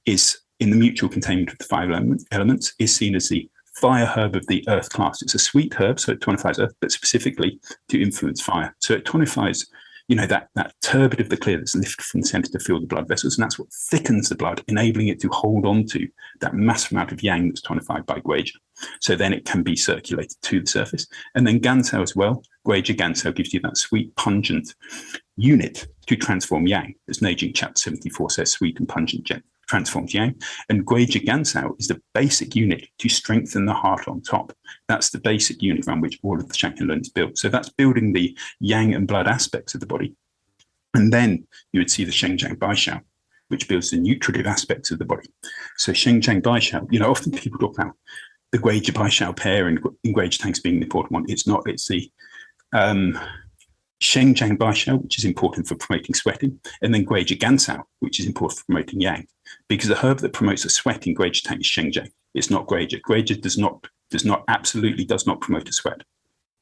is in the mutual containment of the 5 elements, is seen as the fire herb of the earth class. It's a sweet herb, so it tonifies earth, but specifically to influence fire. So it tonifies, that turbid of the clear that's lifted from the center to fill the blood vessels, and that's what thickens the blood, enabling it to hold on to that massive amount of yang that's tonified by Guizhi. So then it can be circulated to the surface. And then Gansao as well. Guizhi Gansao gives you that sweet, pungent unit to transform yang. As Neijing chapter 74 says, sweet and pungent transforms yang. And Guizhi Gansao is the basic unit to strengthen the heart on top. That's the basic unit around which all of the Shanghai Lun is built. So that's building the yang and blood aspects of the body. And then you would see the Shengjiang Baishao, which builds the nutritive aspects of the body. So Shengjiang Baishao, often people talk about the Guizhi Baishao pair and Guizhi Tangs being the important one. It's not, it's the Shengjiang Baishao, which is important for promoting sweating, and then Guizhi Gansao, which is important for promoting yang. Because the herb that promotes a sweat in Guizhi Tang is Shengjiang. It's not Guizhi. Guizhi does not promote a sweat.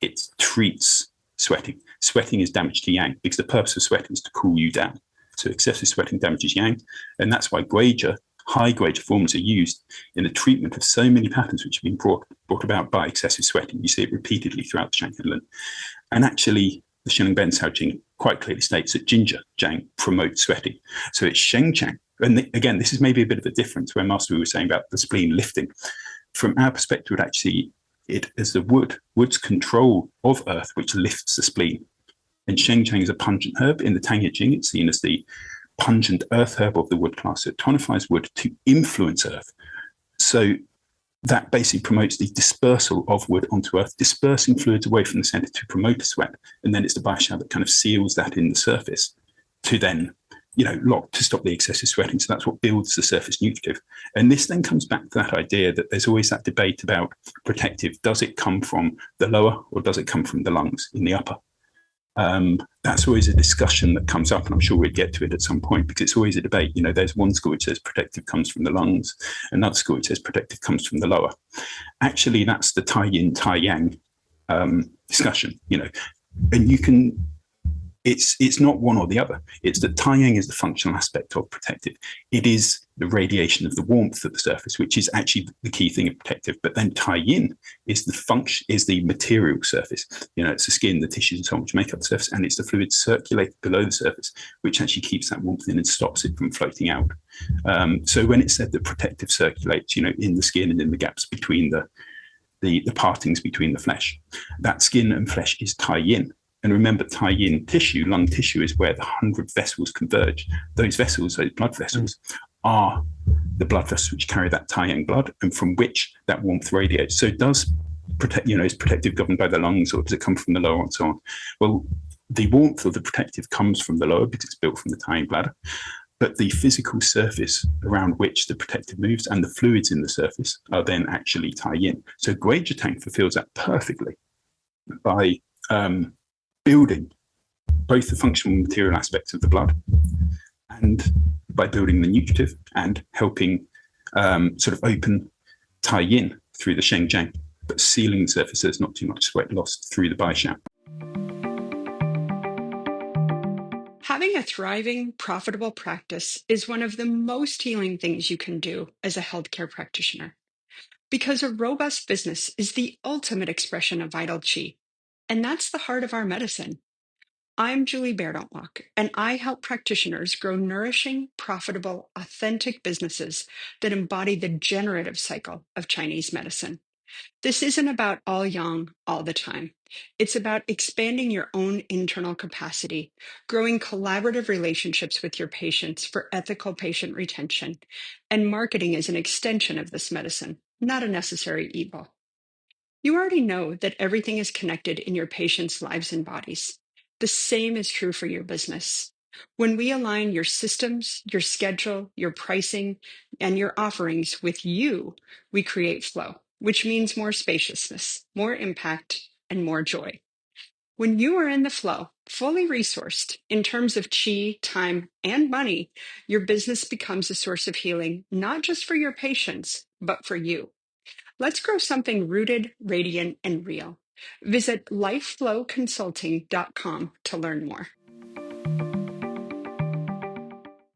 It treats sweating. Sweating is damage to yang, because the purpose of sweating is to cool you down. So excessive sweating damages yang, and that's why Guizhi, high Guizhi forms are used in the treatment of so many patterns which have been brought about by excessive sweating. You see it repeatedly throughout the Shanghai Lun. And actually, the Shilin Ben Sao Jing quite clearly states that Ginger Jiang promotes sweating. So it's Sheng Jiang. And again, this is maybe a bit of a difference where Master Wu was saying about the spleen lifting. From our perspective, it is the wood's control of earth which lifts the spleen. And Sheng Jiang is a pungent herb. In the Tangye Jing, it's seen as the pungent earth herb of the wood class. So it tonifies wood to influence earth. So that basically promotes the dispersal of wood onto earth, dispersing fluids away from the center to promote a sweat. And then it's the Baishao that kind of seals that in the surface to then, lock to stop the excessive sweating. So that's what builds the surface nutritive. And this then comes back to that idea that there's always that debate about protective. Does it come from the lower or does it come from the lungs in the upper? That's always a discussion that comes up, and I'm sure we'd get to it at some point, because it's always a debate. There's one school which says protective comes from the lungs, another school which says protective comes from the lower. Actually, that's the Tai Yin, Tai Yang discussion, and you can, it's not one or the other. It's that Tai Yang is the functional aspect of protective. It is the radiation of the warmth of the surface, which is actually the key thing of protective. But then Tai Yin is the function, is the material surface. It's the skin, the tissues, and so on, which make up the surface, and it's the fluid circulated below the surface, which actually keeps that warmth in and stops it from floating out. So when it's said that protective circulates, in the skin and in the gaps between the partings between the flesh, that skin and flesh is Tai Yin. And remember, Tai Yin tissue, lung tissue, is where the 100 vessels converge. Those vessels, those blood vessels, are the blood vessels which carry that Tai Yang blood, and from which that warmth radiates. So does protect, is protective governed by the lungs, or does it come from the lower, and so on? Well, the warmth of the protective comes from the lower because it's built from the Tai Yang bladder. But the physical surface around which the protective moves and the fluids in the surface are then actually Tai Yin. So Guizhi Tang fulfills that perfectly by building both the functional and material aspects of the blood, and by building the nutritive and helping sort of open Tai Yin through the Sheng Jiang, but sealing the surface so there's not too much sweat lost through the Baishao. Having a thriving, profitable practice is one of the most healing things you can do as a healthcare practitioner, because a robust business is the ultimate expression of vital qi, and that's the heart of our medicine. I'm Julie Bairdontlock, and I help practitioners grow nourishing, profitable, authentic businesses that embody the generative cycle of Chinese medicine. This isn't about all yang all the time. It's about expanding your own internal capacity, growing collaborative relationships with your patients for ethical patient retention, and marketing as an extension of this medicine, not a necessary evil. You already know that everything is connected in your patients' lives and bodies. The same is true for your business. When we align your systems, your schedule, your pricing, and your offerings with you, we create flow, which means more spaciousness, more impact, and more joy. When you are in the flow, fully resourced in terms of chi, time, and money, your business becomes a source of healing, not just for your patients, but for you. Let's grow something rooted, radiant, and real. Visit lifeflowconsulting.com to learn more.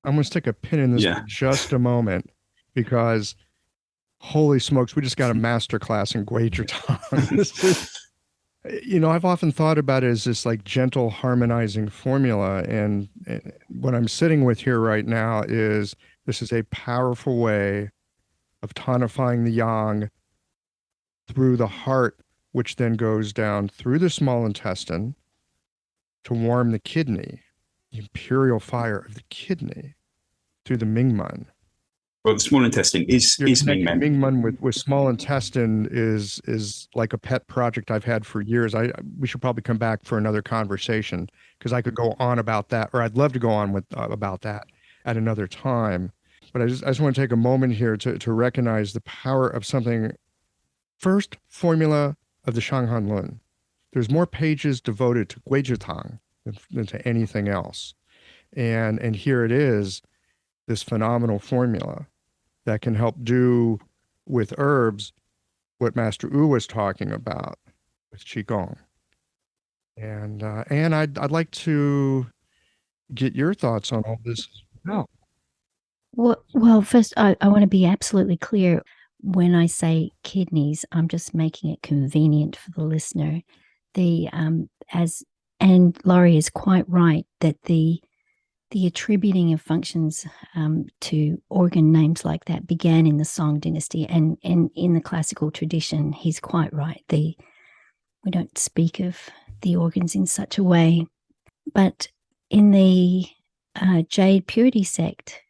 I'm going to stick a pin in this for just a moment because holy smokes, we just got a master class in Guizhi. This is, I've often thought about it as this like gentle harmonizing formula. And what I'm sitting with here right now is this is a powerful way of tonifying the yang through the heart, which then goes down through the small intestine to warm the kidney, the imperial fire of the kidney, through the Mingmen. Well, the small intestine is Mingmen. Mingmen with small intestine is like a pet project I've had for years. We should probably come back for another conversation because I could go on about that, or I'd love to go on about that at another time. But I just want to take a moment here to recognize the power of something. First formula of the Shanghan Lun. There's more pages devoted to Guizhi than to anything else. And here it is, this phenomenal formula that can help do with herbs what Master Wu was talking about with Qigong. And Anne, I'd like to get your thoughts on all this as well. Well, first, I want to be absolutely clear. When I say kidneys, I'm just making it convenient for the listener. And Laurie is quite right that the attributing of functions to organ names like that began in the Song dynasty, and in the classical tradition, he's quite right. We don't speak of the organs in such a way, but in the Jade Purity sect,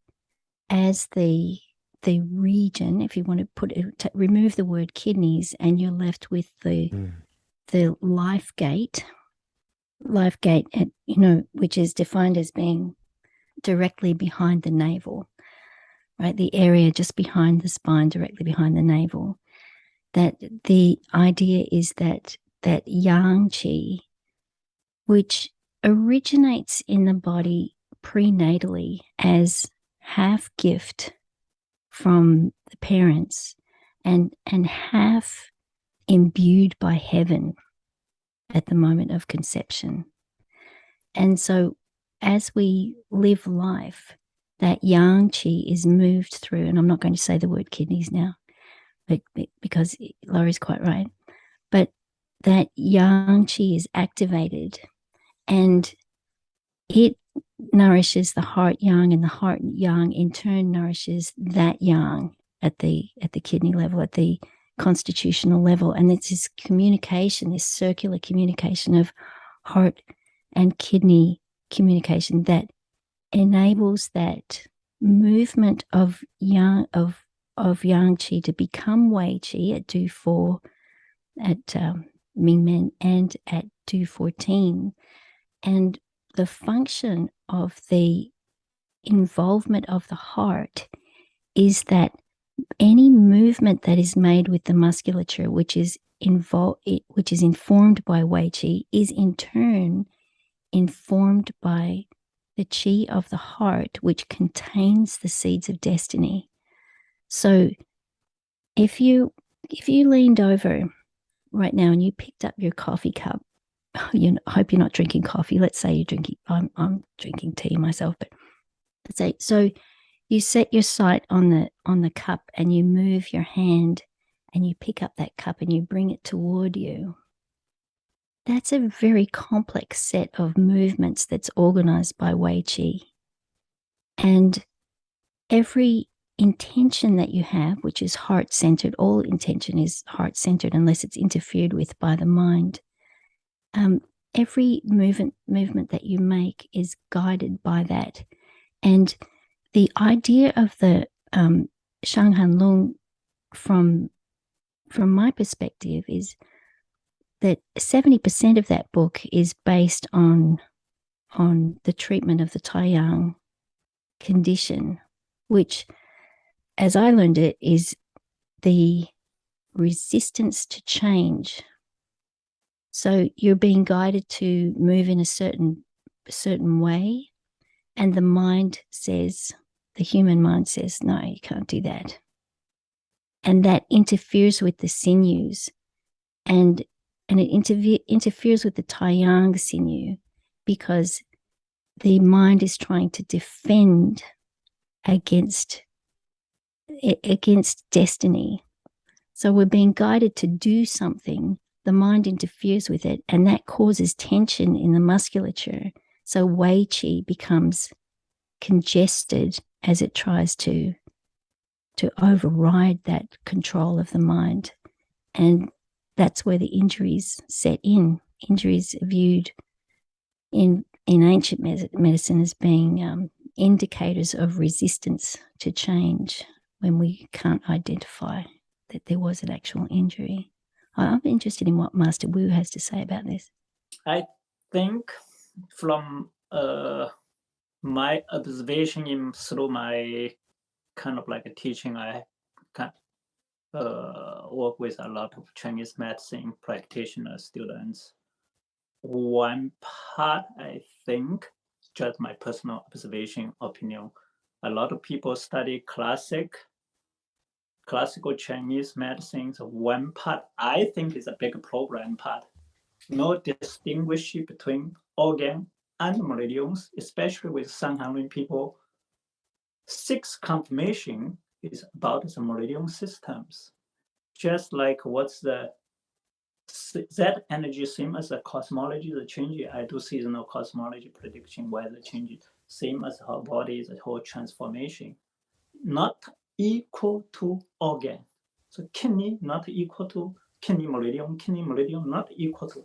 as the region, if you want to remove the word kidneys, and you're left with the life gate, which is defined as being directly behind the navel, right? The area just behind the spine, directly behind the navel. That the idea is that yang qi, which originates in the body prenatally as half gift from the parents and half imbued by heaven at the moment of conception. And so as we live life, that yang qi is moved through, and I'm not going to say the word kidneys now, but because Laurie's quite right, but that yang qi is activated and it nourishes the heart yang, and the heart yang in turn nourishes that yang at the kidney level, at the constitutional level. And it's this communication, this circular communication of heart and kidney communication that enables that movement of yang qi to become wei qi at Du 4, at Mingmen, and at Du 14. And the function of the involvement of the heart is that any movement that is made with the musculature, which is informed by wei qi, is in turn informed by the qi of the heart, which contains the seeds of destiny. So if you leaned over right now and you picked up your coffee cup, I hope you're not drinking coffee. Let's say you're drinking, I'm drinking tea myself, but let's say, so you set your sight on the cup and you move your hand and you pick up that cup and you bring it toward you. That's a very complex set of movements that's organized by Wei Qi. And every intention that you have, which is heart-centered, all intention is heart-centered unless it's interfered with by the mind. Every movement that you make is guided by that. And the idea of the Shanghan Lung, from my perspective, is that 70% of that book is based on on the treatment of the Taiyang condition, which, as I learned it, is the resistance to change. So you're being guided to move in a certain way, and the mind says, the human mind says, no, you can't do that. And that interferes with the sinews, and it interferes with the Taiyang sinew, because the mind is trying to defend against destiny. So we're being guided to do something, the mind interferes with it, and that causes tension in the musculature. So Wei Qi becomes congested as it tries to override that control of the mind. And that's where the injuries set in. Injuries are viewed in ancient medicine as being indicators of resistance to change when we can't identify that there was an actual injury. I'm interested in what Master Wu has to say about this. I think from my observation through my kind of like a teaching, I can work with a lot of Chinese medicine practitioner students. One part, I think, just my personal observation, opinion, a lot of people study classical Chinese medicine. So one part I think is a big program part. No distinguish between organ and meridians, especially with Shanghai people. 6 confirmation is about the meridian systems. Just like what's the that energy same as the cosmology, the change. I do seasonal cosmology prediction, weather change, same as our body, the whole transformation. Not equal to organ. So kidney not equal to kidney meridian not equal to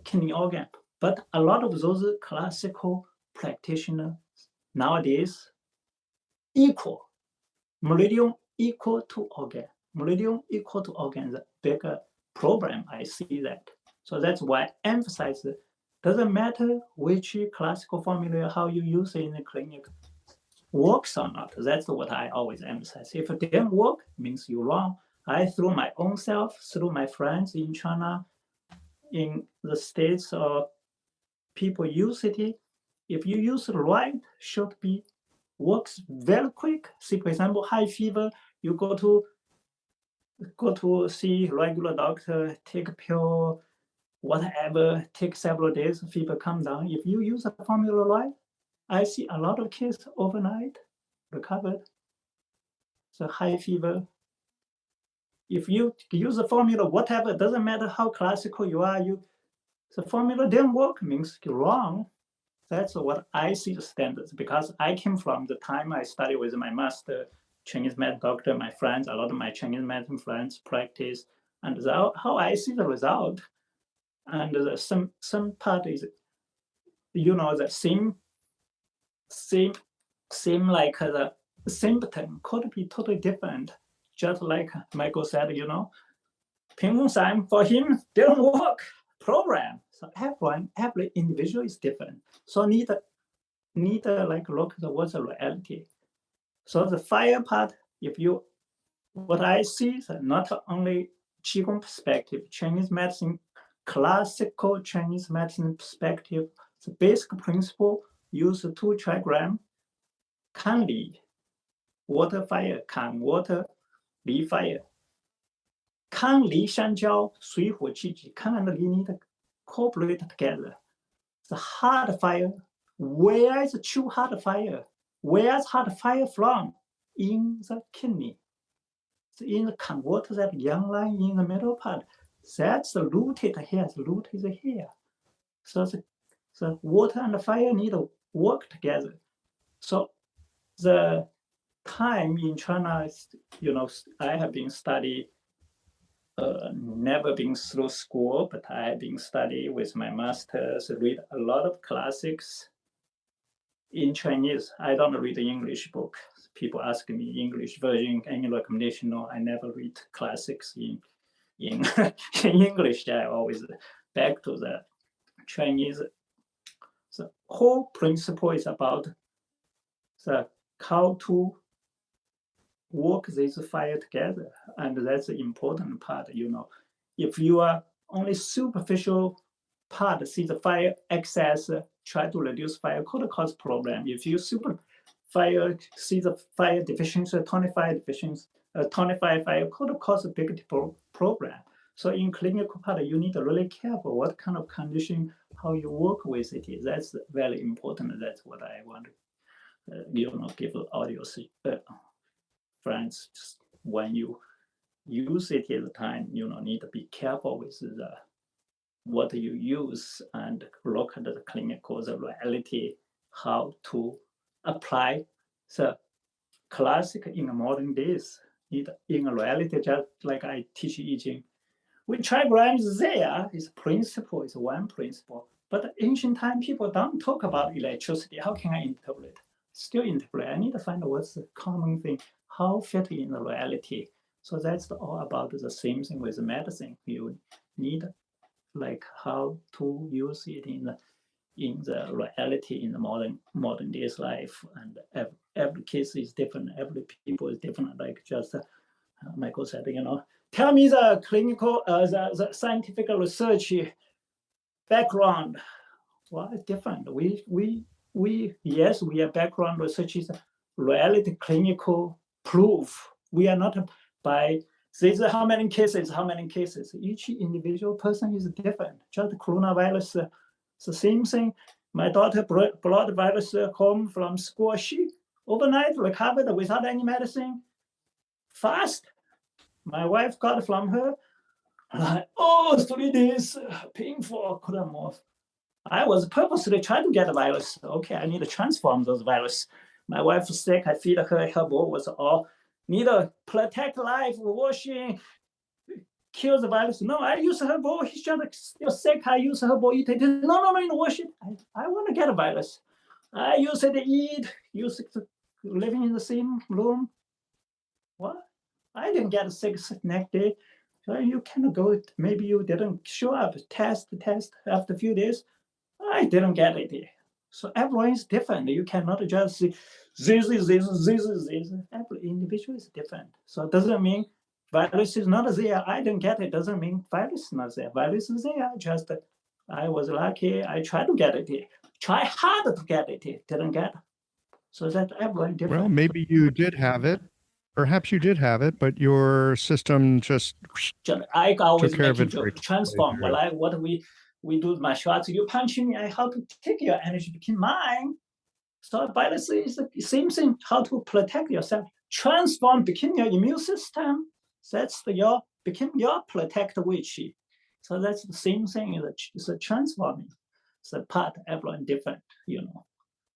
kidney organ. But a lot of those classical practitioners nowadays equal. Meridian equal to organ. Meridian equal to organ, the bigger problem, I see that. So that's why I emphasize it. Doesn't matter which classical formula, how you use it in the clinic, works or not. That's what I always emphasize. If it didn't work, means you're wrong. I, through my own self, through my friends in China, in the States, or people use it, if you use it right, should be works very quick. See, for example, high fever, you go to see regular doctor, take a pill, whatever, take several days, fever come down. If you use a formula right, I see a lot of kids overnight recovered. So high fever. If you use the formula, whatever, doesn't matter how classical you are, the formula didn't work, means you're wrong. That's what I see the standards, because I came from the time I studied with my master Chinese medicine doctor, my friends, a lot of my Chinese medicine friends practice, and how I see the result. And some part is, the same like the symptom could be totally different. Just like Michael said, Ping San for him didn't work. Program. So every individual is different. So need like look at what's the reality. So the fire part, what I see is not only Qigong perspective, Chinese medicine, classical Chinese medicine perspective, the basic principle use 2 trigram, kan li, water fire, kan water, li fire. 康离相交，水火气机 康 and 离 need to cooperate together. The hard fire, where is the true hard fire? Where's hard fire from? In the kidney. So in the convert that young line in the middle part, that's the rooted here, the root is here. So the water and the fire need to work together. So the time in China, I have been studying, never been through school, but I have been studying with my masters, read a lot of classics in Chinese. I don't read the English book. People ask me English version, any recommendation? No, I never read classics in English. I always back to the Chinese The whole principle is about the how to work this fire together, and that's the important part. If you are only superficial part, see the fire excess, try to reduce fire, could cause problem. If you see the fire deficiency, 25 fire could cause a big problem. So in clinical part, you need to really careful what kind of condition, how you work with it. That's very important. That's what I want to give audience friends. When you use it at the time, need to be careful with what you use and look at the clinical, the reality, how to apply the classic in the modern days. In reality, just like I teach I Ching, we trigrams there is principle, is one principle. But ancient time people don't talk about electricity. How can I interpret? Still interpret. I need to find out what's the common thing, how fit in the reality. So that's all about the same thing with medicine. You need like how to use it in the reality in the modern days life, and every case is different, every people is different. Like just Michael said, tell me the clinical, the scientific research background. Well, it's different. Yes, we are background research is reality clinical proof. We are not by this is how many cases. Each individual person is different. Just coronavirus, the same thing. My daughter brought virus home from school. She overnight recovered without any medicine. Fast. My wife got from her, like, 3 days, painful, couldn't move. I was purposely trying to get a virus. Okay, I need to transform those virus. My wife was sick, I feed her bowl was all, need to protect life, washing, kill the virus. No, I use her bowl, he's just still sick, I use her bowl, eat it. No, wash it. I want to get a virus. I use it to eat, use it to living in the same room. What? I didn't get sick next day. So you cannot go, maybe you didn't show up, test after a few days. I didn't get it. So everyone is different. You cannot just say, this. Every individual is different. So it doesn't mean virus is not there. I didn't get it. Doesn't mean virus is not there. Virus is there. Just I was lucky. I tried to get it. Try hard to get it. Didn't get it. So that everyone different. Well, maybe you did have it. Perhaps you did have it, but your system just I always took care of it. Transform. Well, what we do martial arts. You punch me, I how to take your energy become mine. So virus is the same thing. How to protect yourself. Transform, become your immune system. That's become your protect witch. So that's the same thing. It's a transforming. It's a part. Everyone different.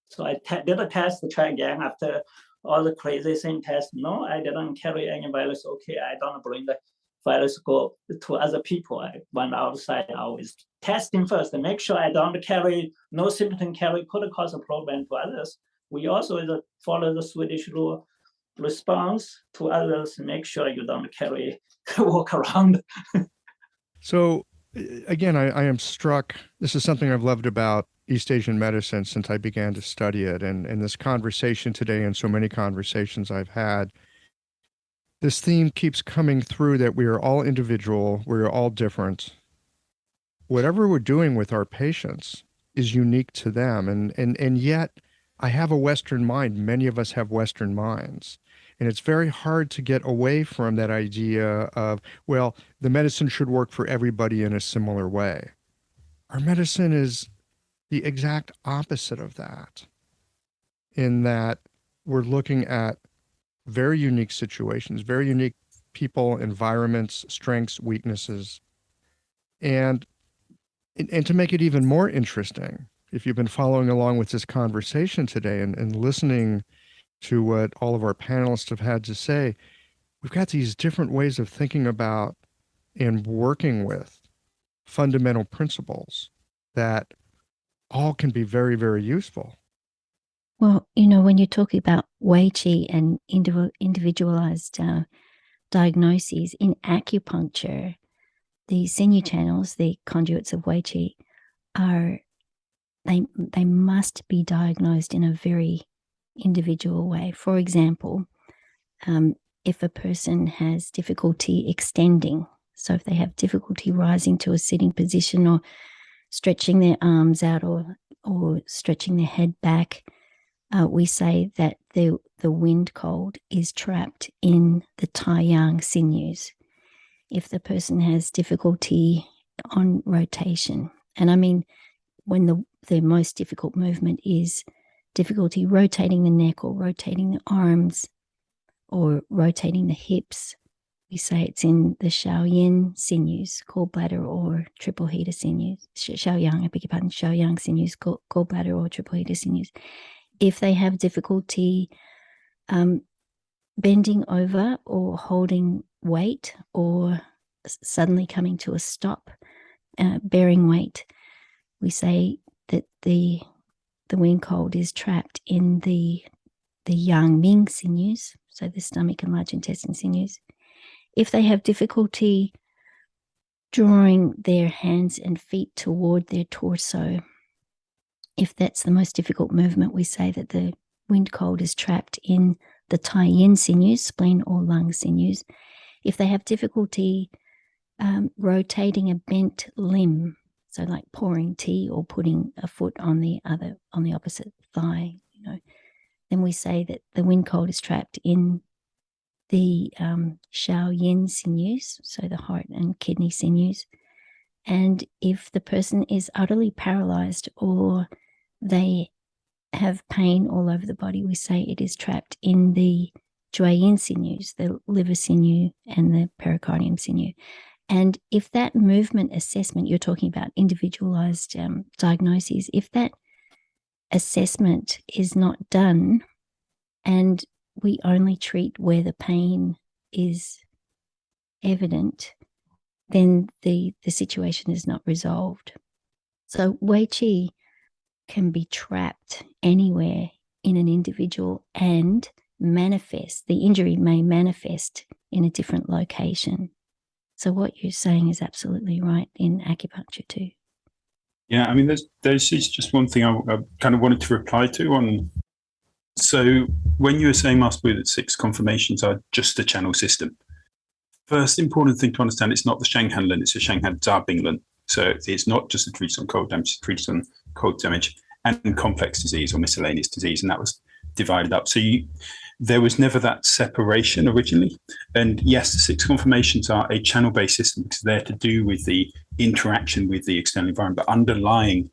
So I did a test to try again after all the crazy thing test. No, I didn't carry any virus. Okay, I don't bring the virus go to other people. I went outside. I was testing first to make sure I don't carry, no symptom carry could cause a problem to others. We also follow the Swedish rule, response to others, make sure you don't carry, walk around. So again, I am struck. This is something I've loved about East Asian medicine since I began to study it. And this conversation today and so many conversations I've had, this theme keeps coming through that we are all individual, we are all different. Whatever we're doing with our patients is unique to them. And yet I have a Western mind. Many of us have Western minds. And it's very hard to get away from that idea of, well, the medicine should work for everybody in a similar way. Our medicine is the exact opposite of that, in that we're looking at very unique situations, very unique people, environments, strengths, weaknesses. And to make it even more interesting, if you've been following along with this conversation today and listening to what all of our panelists have had to say, we've got these different ways of thinking about and working with fundamental principles that all can be very, very useful. Well, when you're talking about Wei Qi and individualized diagnoses in acupuncture, the sinew channels, the conduits of Wei Qi, are they must be diagnosed in a very individual way. For example, if a person has difficulty extending, so if they have difficulty rising to a sitting position or stretching their arms out or stretching their head back, we say that the wind cold is trapped in the Tai-yang sinews. If the person has difficulty on rotation, and I mean when the most difficult movement is difficulty rotating the neck or rotating the arms or rotating the hips, we say it's in the Shaoyin sinews, gallbladder or triple heater sinews. Shaoyang, I beg your pardon, Shaoyang sinews, gallbladder or triple heater sinews. If they have difficulty bending over or holding weight or suddenly coming to a stop, bearing weight, we say that the wind cold is trapped in the yang ming sinews, so the stomach and large intestine sinews. If they have difficulty drawing their hands and feet toward their torso, if that's the most difficult movement, we say that the wind cold is trapped in the Tai Yin sinews, spleen or lung sinews. If they have difficulty rotating a bent limb, so like pouring tea or putting a foot on the opposite thigh, then we say that the wind cold is trapped in the Shaoyin sinews, so the heart and kidney sinews. And if the person is utterly paralyzed or they have pain all over the body, we say it is trapped in the Zhuayin sinews, the liver sinew and the pericardium sinew. And if that movement assessment, you're talking about individualized diagnoses, if that assessment is not done and we only treat where the pain is evident, then the situation is not resolved. So Wei Qi can be trapped anywhere in an individual and manifest. The injury may manifest in a different location. So what you're saying is absolutely right in acupuncture too. Yeah, I mean, there's just one thing I kind of wanted to reply to on. So when you were saying, Master Wu, that 6 conformations are just a channel system, first important thing to understand, it's not the Shanghan Lin, it's the Shanghan Zabing Lin. So it's not just a treatise on cold damage, it's a treatise on cold damage and complex disease or miscellaneous disease, and that was divided up. So there was never that separation originally. And yes, the 6 conformations are a channel-based system because they're to do with the interaction with the external environment, but underlying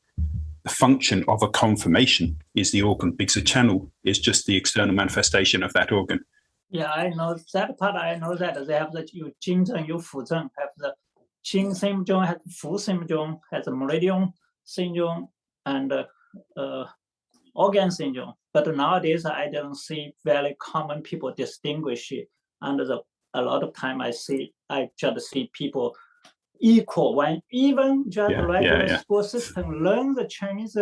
the function of a conformation is the organ, because a channel is just the external manifestation of that organ. Yeah, I know that part. I know that they have the Yu Jing Zheng, Yu Fu Zheng, have the Qing syndrome, has Fu syndrome, has the meridian syndrome, and organ syndrome. But nowadays, I don't see very common people distinguish it. And a lot of time I just see people equal when even just regular school system learn the Chinese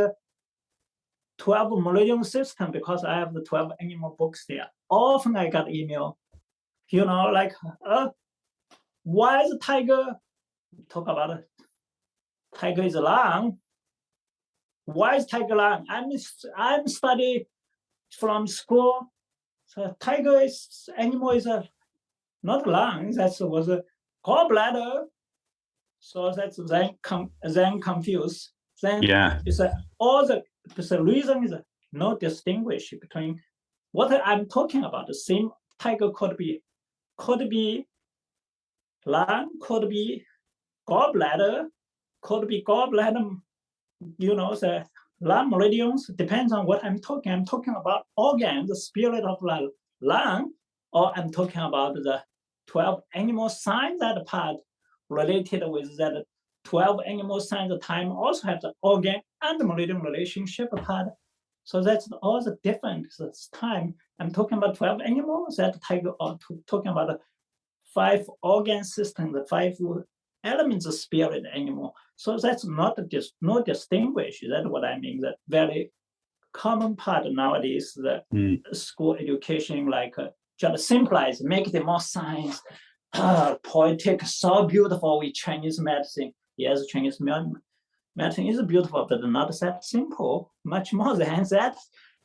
12 meridian system, because I have the 12 animal books there. Often I got email, like, why is tiger, talk about it, tiger is long. Why is tiger long? I'm studying from school. So tiger animal is not long. That was a gallbladder. So that's then confused. Then it's the reason is no distinguish between what I'm talking about. The same tiger could be lung, could be gallbladder, the lung meridians, depends on what I'm talking. I'm talking about organ, the spirit of the lung, or I'm talking about the 12 animal signs, that part related with that 12 animal signs. The time also have the organ and the meridian relationship part. So that's all the difference. This time I'm talking about 12 animals, that tiger, or talking about the 5 organ system, the 5 elements of spirit animal. So that's not just no distinguish. That's what I mean. That very common part nowadays, the school education, like just simplifies, make it more science, poetic, so beautiful with Chinese medicine. Yes, Chinese medicine is beautiful, but not that simple. Much more than that.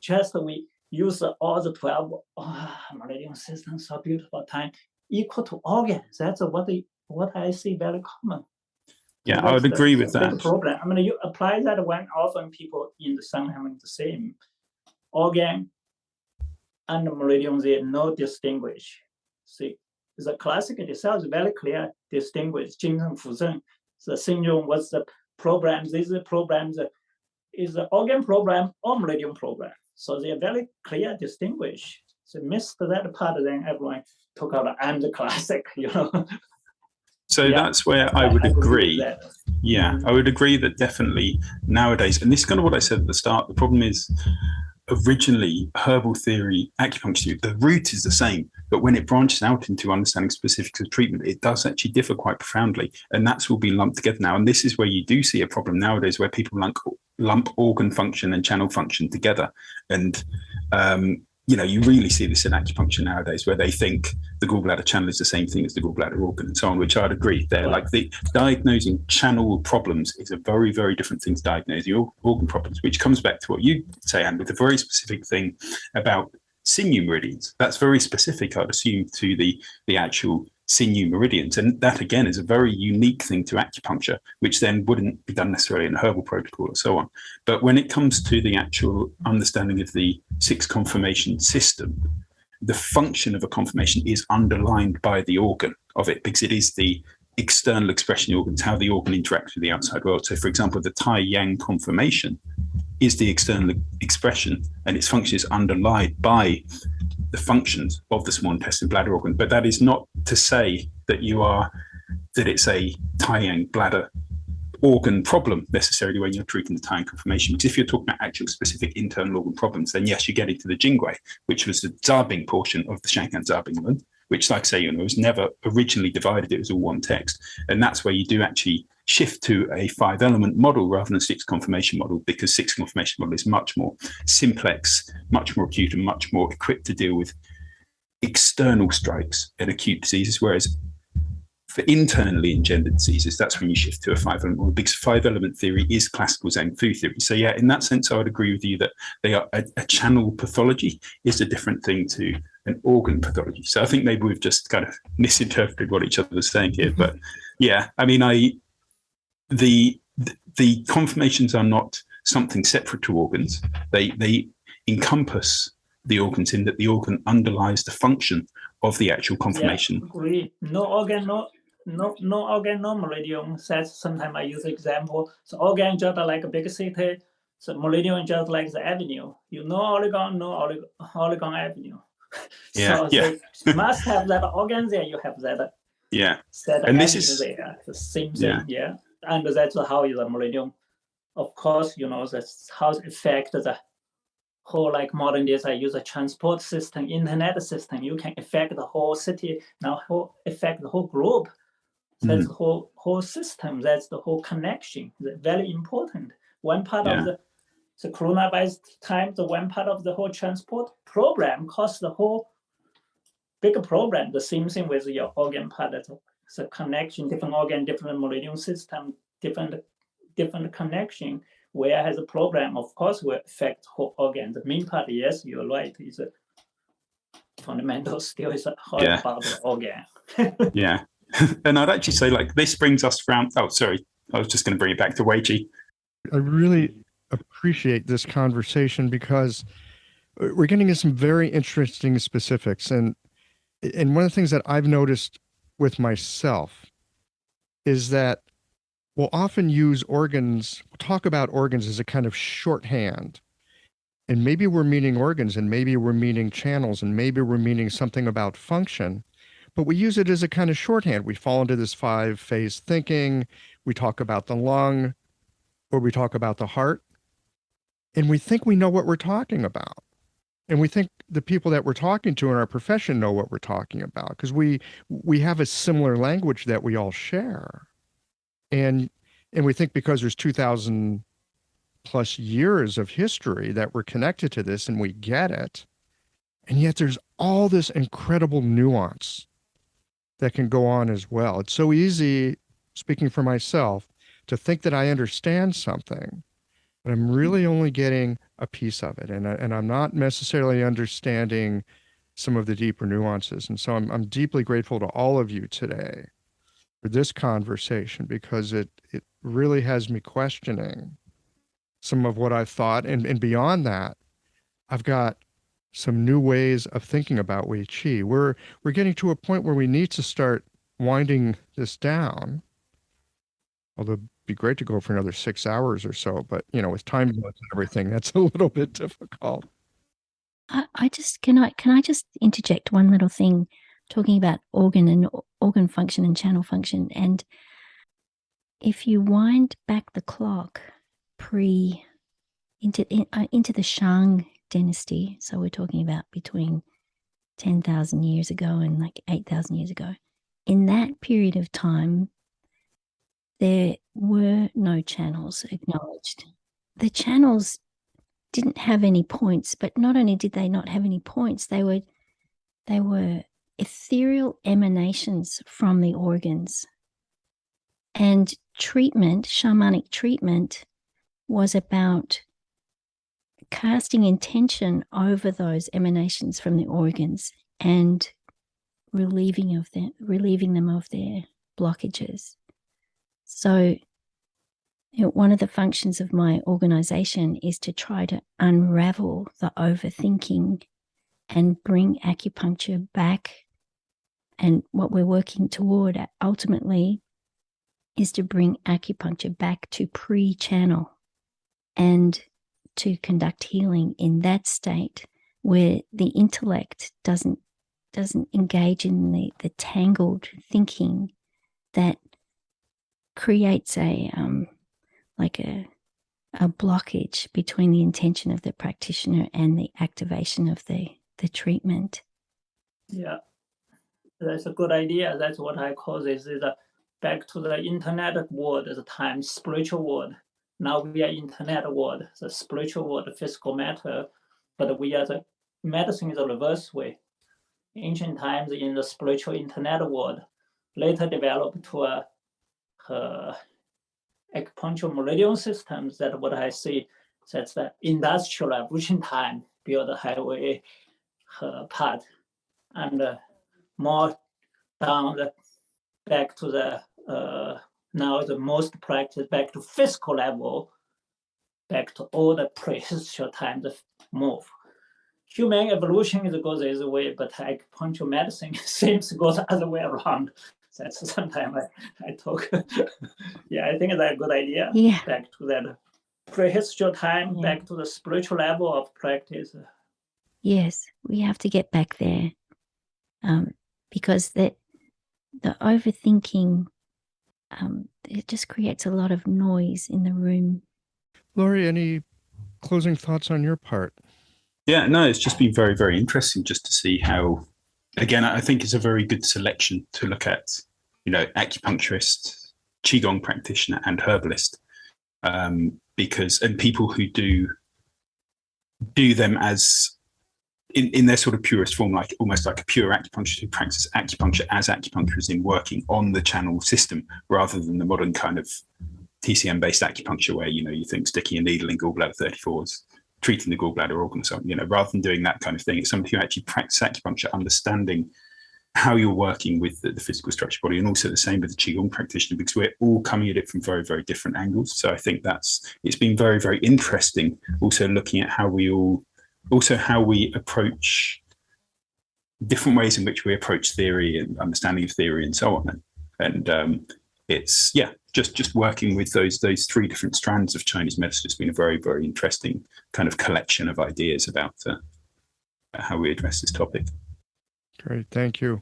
Just we use all the 12 meridian systems, so beautiful time equal to organs. That's what I see very common. Yeah, I would agree with big that. problem. I mean, you apply that when often people in the sun having the same organ and meridian, they no distinguish. See, the classic itself is very clear, distinguish. Jingzhen Fuzhen, the syndrome was the program. These programs is the organ program or meridian program. So they are very clear, distinguish. So missed that part, then everyone took out I'm the classic, So that's where I would agree. Yeah, I would agree that definitely nowadays, and this is kind of what I said at the start, the problem is originally herbal theory, acupuncture, the root is the same, but when it branches out into understanding specifics of treatment, it does actually differ quite profoundly, and that's all being lumped together now. And this is where you do see a problem nowadays where people lump organ function and channel function together. And you really see this in acupuncture nowadays, where they think the gallbladder channel is the same thing as the gallbladder organ and so on, which I'd agree. They're like the diagnosing channel problems is a very, very different thing to diagnosing organ problems, which comes back to what you say, Anne, with a very specific thing about sinew meridians. That's very specific, I'd assume, to the actual sinew meridians. And that, again, is a very unique thing to acupuncture, which then wouldn't be done necessarily in a herbal protocol or so on. But when it comes to the actual understanding of the six conformation system, the function of a conformation is underlined by the organ of it, because it is the external expression of the organs, how the organ interacts with the outside world. So, for example, the Tai Yang conformation is the external expression, and its function is underlined by the functions of the small intestine bladder organ. But that is not to say that it's a Tai Yang bladder organ problem necessarily when you're treating the Tai Yang conformation. Because if you're talking about actual specific internal organ problems, then yes, you get into the Jingwei, which was the Zabing portion of the Shankan Zabing, which, like I say, was never originally divided. It was all one text. And that's where you do actually shift to a 5-element model rather than a 6 conformation model, because 6 conformation model is much more simplex, much more acute, and much more equipped to deal with external strikes and acute diseases. Whereas for internally engendered diseases, that's when you shift to a 5-element model, because 5-element theory is classical Zhang Fu theory. So yeah, in that sense, I would agree with you that they are a channel pathology is a different thing to an organ pathology. So I think maybe we've just kind of misinterpreted what each other was saying here. But yeah, I mean, the conformations are not something separate to organs. They encompass the organs in that the organ underlies the function of the actual conformation. Yeah, agree. No organ, no meridian. That's sometimes I use example. So organ just like a big city. So meridian just like the avenue. Oregon, Oregon Avenue. So they must have that organ there. You have that. Yeah. That and this is there. The same thing. Yeah. And that's how is the meridian. Of course, that's how it affects the whole, like modern days, I use a transport system, internet system. You can affect the whole city, now affect the whole globe. That's the whole system. That's the whole connection. That's very important. One part of the coronavirus time, the one part of the whole transport program costs the whole bigger program. The same thing with your organ part. That's a connection, different organ, different meridian system, different connection. Where has a program, of course, will affect whole organ. The main part, yes, you're right, is a fundamental still is a hard part of the organ. Yeah. And I'd actually say, like, this brings us around. Oh, sorry. I was just going to bring it back to Weiji. I really appreciate this conversation because we're getting into some very interesting specifics. And one of the things that I've noticed with myself is that we'll often use organs, talk about organs as a kind of shorthand. And maybe we're meaning organs, and maybe we're meaning channels, and maybe we're meaning something about function. But we use it as a kind of shorthand. We fall into this 5-phase thinking. We talk about the lung, or we talk about the heart. And we think we know what we're talking about. And we think the people that we're talking to in our profession know what we're talking about, because we have a similar language that we all share. And we think because there's 2,000 plus years of history that we're connected to this and we get it. And yet there's all this incredible nuance that can go on as well. It's so easy, speaking for myself, to think that I understand something, but I'm really only getting a piece of it. And I'm not necessarily understanding some of the deeper nuances. And so I'm deeply grateful to all of you today for this conversation, because it really has me questioning some of what I've thought. And beyond that, I've got some new ways of thinking about Wei Qi. We're getting to a point where we need to start winding this down. Although it'd be great to go for another 6 hours or so, but with time limits and everything, that's a little bit difficult. Can I just interject one little thing, talking about organ function and channel function. And if you wind back the clock into the Shang dynasty, so we're talking about between 10,000 years ago and like 8,000 years ago, in that period of time, there were no channels acknowledged. The channels didn't have any points, but not only did they not have any points, they were ethereal emanations from the organs. And shamanic treatment, was about casting intention over those emanations from the organs and relieving them of their blockages. So one of the functions of my organization is to try to unravel the overthinking and bring acupuncture back. And what we're working toward ultimately is to bring acupuncture back to pre-channel and to conduct healing in that state where the intellect doesn't engage in the tangled thinking that creates a blockage between the intention of the practitioner and the activation of the treatment. Yeah, that's a good idea. That's what I call this is back to the internet world at the time, spiritual world. Now we are internet world, the spiritual world, physical matter, but we are the medicine is the reverse way. Ancient times in the spiritual internet world, later developed to a acupuncture meridian systems. That what I see, that's the industrial revolution time, build a highway path, and more down back to the now the most practice back to physical level, back to all the prehistoric times move. Human evolution is goes this way, but acupuncture medicine seems to go the other way around. That's sometimes I talk. Yeah, I think that's a good idea. Yeah. Back to that prehistoric time, back to the spiritual level of practice. Yes, we have to get back there, because the overthinking, it just creates a lot of noise in the room. Laurie, any closing thoughts on your part? Yeah, no, it's just been very, very interesting just to see how, again, I think it's a very good selection to look at, acupuncturist, qigong practitioner, and herbalist, because people who do them as in their sort of purest form, like almost like a pure acupuncturist who practices acupuncture as acupuncturists in working on the channel system, rather than the modern kind of TCM-based acupuncture where, you think sticking a needle in gallbladder 34 is treating the gallbladder organ or something, rather than doing that kind of thing. It's somebody who actually practices acupuncture, understanding how you're working with the physical structure of the body, and also the same with the Qigong practitioner, because we're all coming at it from very, very different angles. So I think it's been very, very interesting also looking at how we approach different ways in which we approach theory and understanding of theory and so on. And it's, just working with those three different strands of Chinese medicine has been a very, very interesting kind of collection of ideas about how we address this topic. Great, thank you.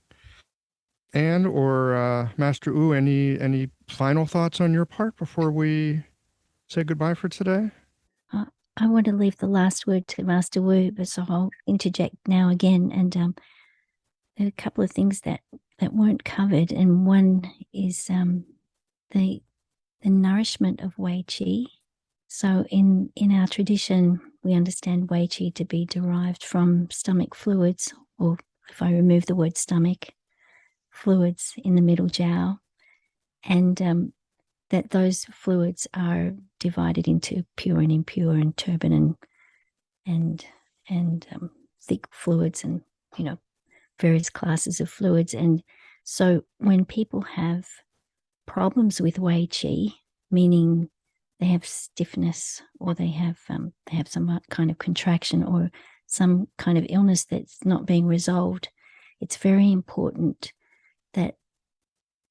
Anne or Master Wu, any final thoughts on your part before we say goodbye for today? I want to leave the last word to Master Wu, but so I'll interject now again. And there are a couple of things that weren't covered, and one is the nourishment of Wei Qi. So in our tradition, we understand Wei Qi to be derived from stomach fluids, or if I remove the word stomach, fluids in the middle jiao. And that those fluids are divided into pure and impure and turbid and thick fluids and, various classes of fluids. And so when people have problems with Wei Qi, meaning they have stiffness or they have some kind of contraction or some kind of illness that's not being resolved, it's very important that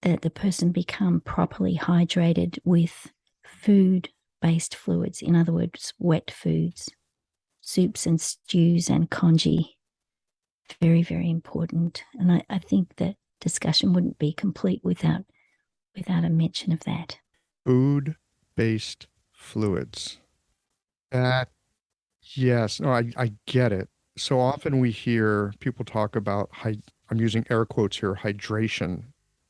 the person become properly hydrated with food-based fluids. In other words, wet foods, soups and stews and congee. Very, very important. And I think that discussion wouldn't be complete without a mention of that. Food-based fluids. Yes. No, I get it. So often we hear people talk about, I'm using air quotes here, hydration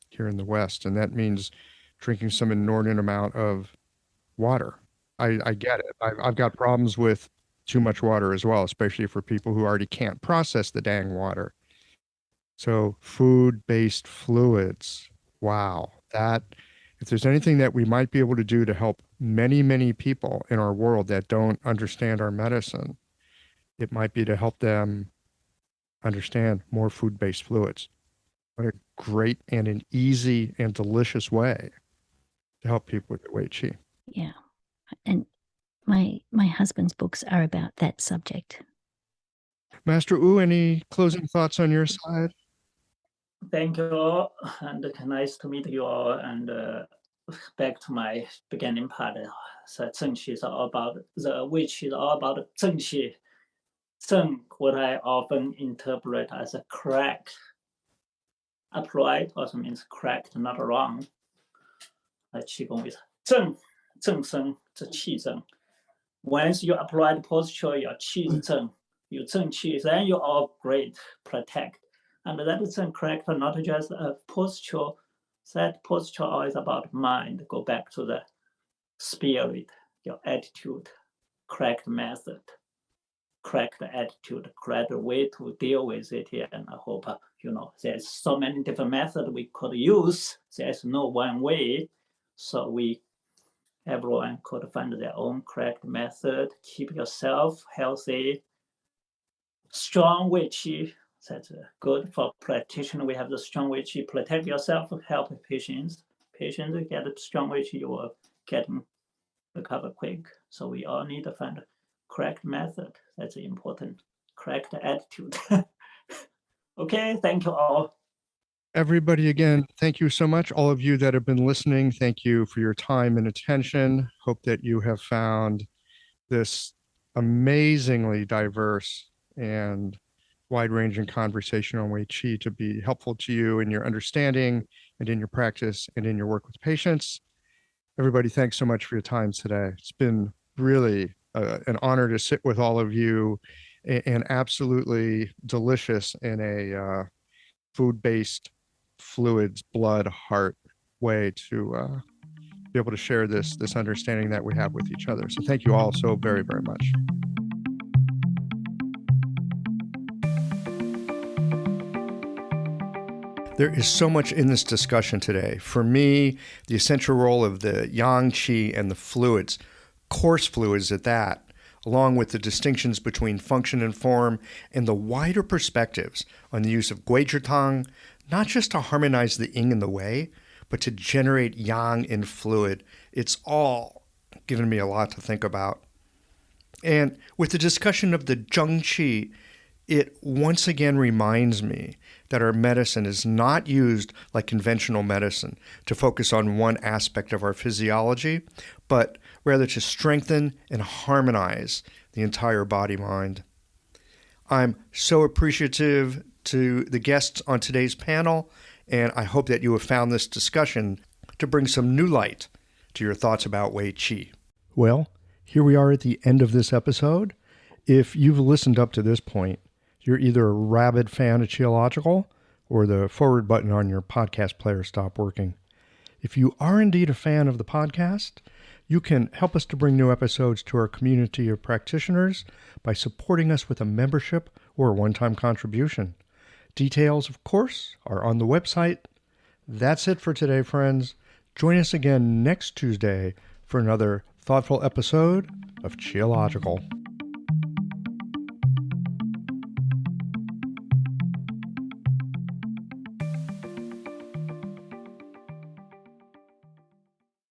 here in the West, and that means drinking some inordinate amount of water. I get it. I've got problems with too much water as well, especially for people who already can't process the dang water. So food-based fluids, wow. If there's anything that we might be able to do to help many, many people in our world that don't understand our medicine, it might be to help them understand more food-based fluids. What a great and an easy and delicious way to help people with their Wei Qi. Yeah. And my husband's books are about that subject. Master Wu, any closing thoughts on your side? Thank you all, and nice to meet you all. And back to my beginning part, so Zhengqi is all about which is all about Zhengqi. Zheng, what I often interpret as a correct. Upright also means correct, not wrong. Qigong is Zheng Sheng, it's Qi Zheng. Once you apply the posture, your Qi is Zheng. You Zheng Qi, then you all great, protect. And that is correct, not just a posture. That posture is about mind. Go back to the spirit, your attitude, correct method, correct attitude, correct way to deal with it. And I hope, there's so many different methods we could use. There's no one way. So everyone could find their own correct method. Keep yourself healthy, strong Wei Qi. That's good for practitioner. We have the strong Wei Qi. Protect yourself, help patients. Patients get strong Wei Qi, you will recover quick. So we all need to find a correct method. That's important. Correct attitude. Okay, thank you all. Everybody, again, thank you so much. All of you that have been listening, thank you for your time and attention. Hope that you have found this amazingly diverse and wide-ranging conversation on Wei Qi to be helpful to you in your understanding and in your practice and in your work with patients. Everybody, thanks so much for your time today. It's been really an honor to sit with all of you, and absolutely delicious in a food-based fluids, blood, heart way to be able to share this understanding that we have with each other. So thank you all so very, very much. There is so much in this discussion today. For me, the essential role of the yang qi and the fluids, coarse fluids at that, along with the distinctions between function and form, and the wider perspectives on the use of guizhitang, not just to harmonize the yin and the wei, but to generate yang in fluid. It's all given me a lot to think about. And with the discussion of the Zhongqi, it once again reminds me that our medicine is not used like conventional medicine to focus on one aspect of our physiology, but rather to strengthen and harmonize the entire body-mind. I'm so appreciative to the guests on today's panel, and I hope that you have found this discussion to bring some new light to your thoughts about Wei Qi. Well, here we are at the end of this episode. If you've listened up to this point, you're either a rabid fan of Qiological or the forward button on your podcast player stopped working. If you are indeed a fan of the podcast, you can help us to bring new episodes to our community of practitioners by supporting us with a membership or a one-time contribution. Details, of course, are on the website. That's it for today, friends. Join us again next Tuesday for another thoughtful episode of Qiological.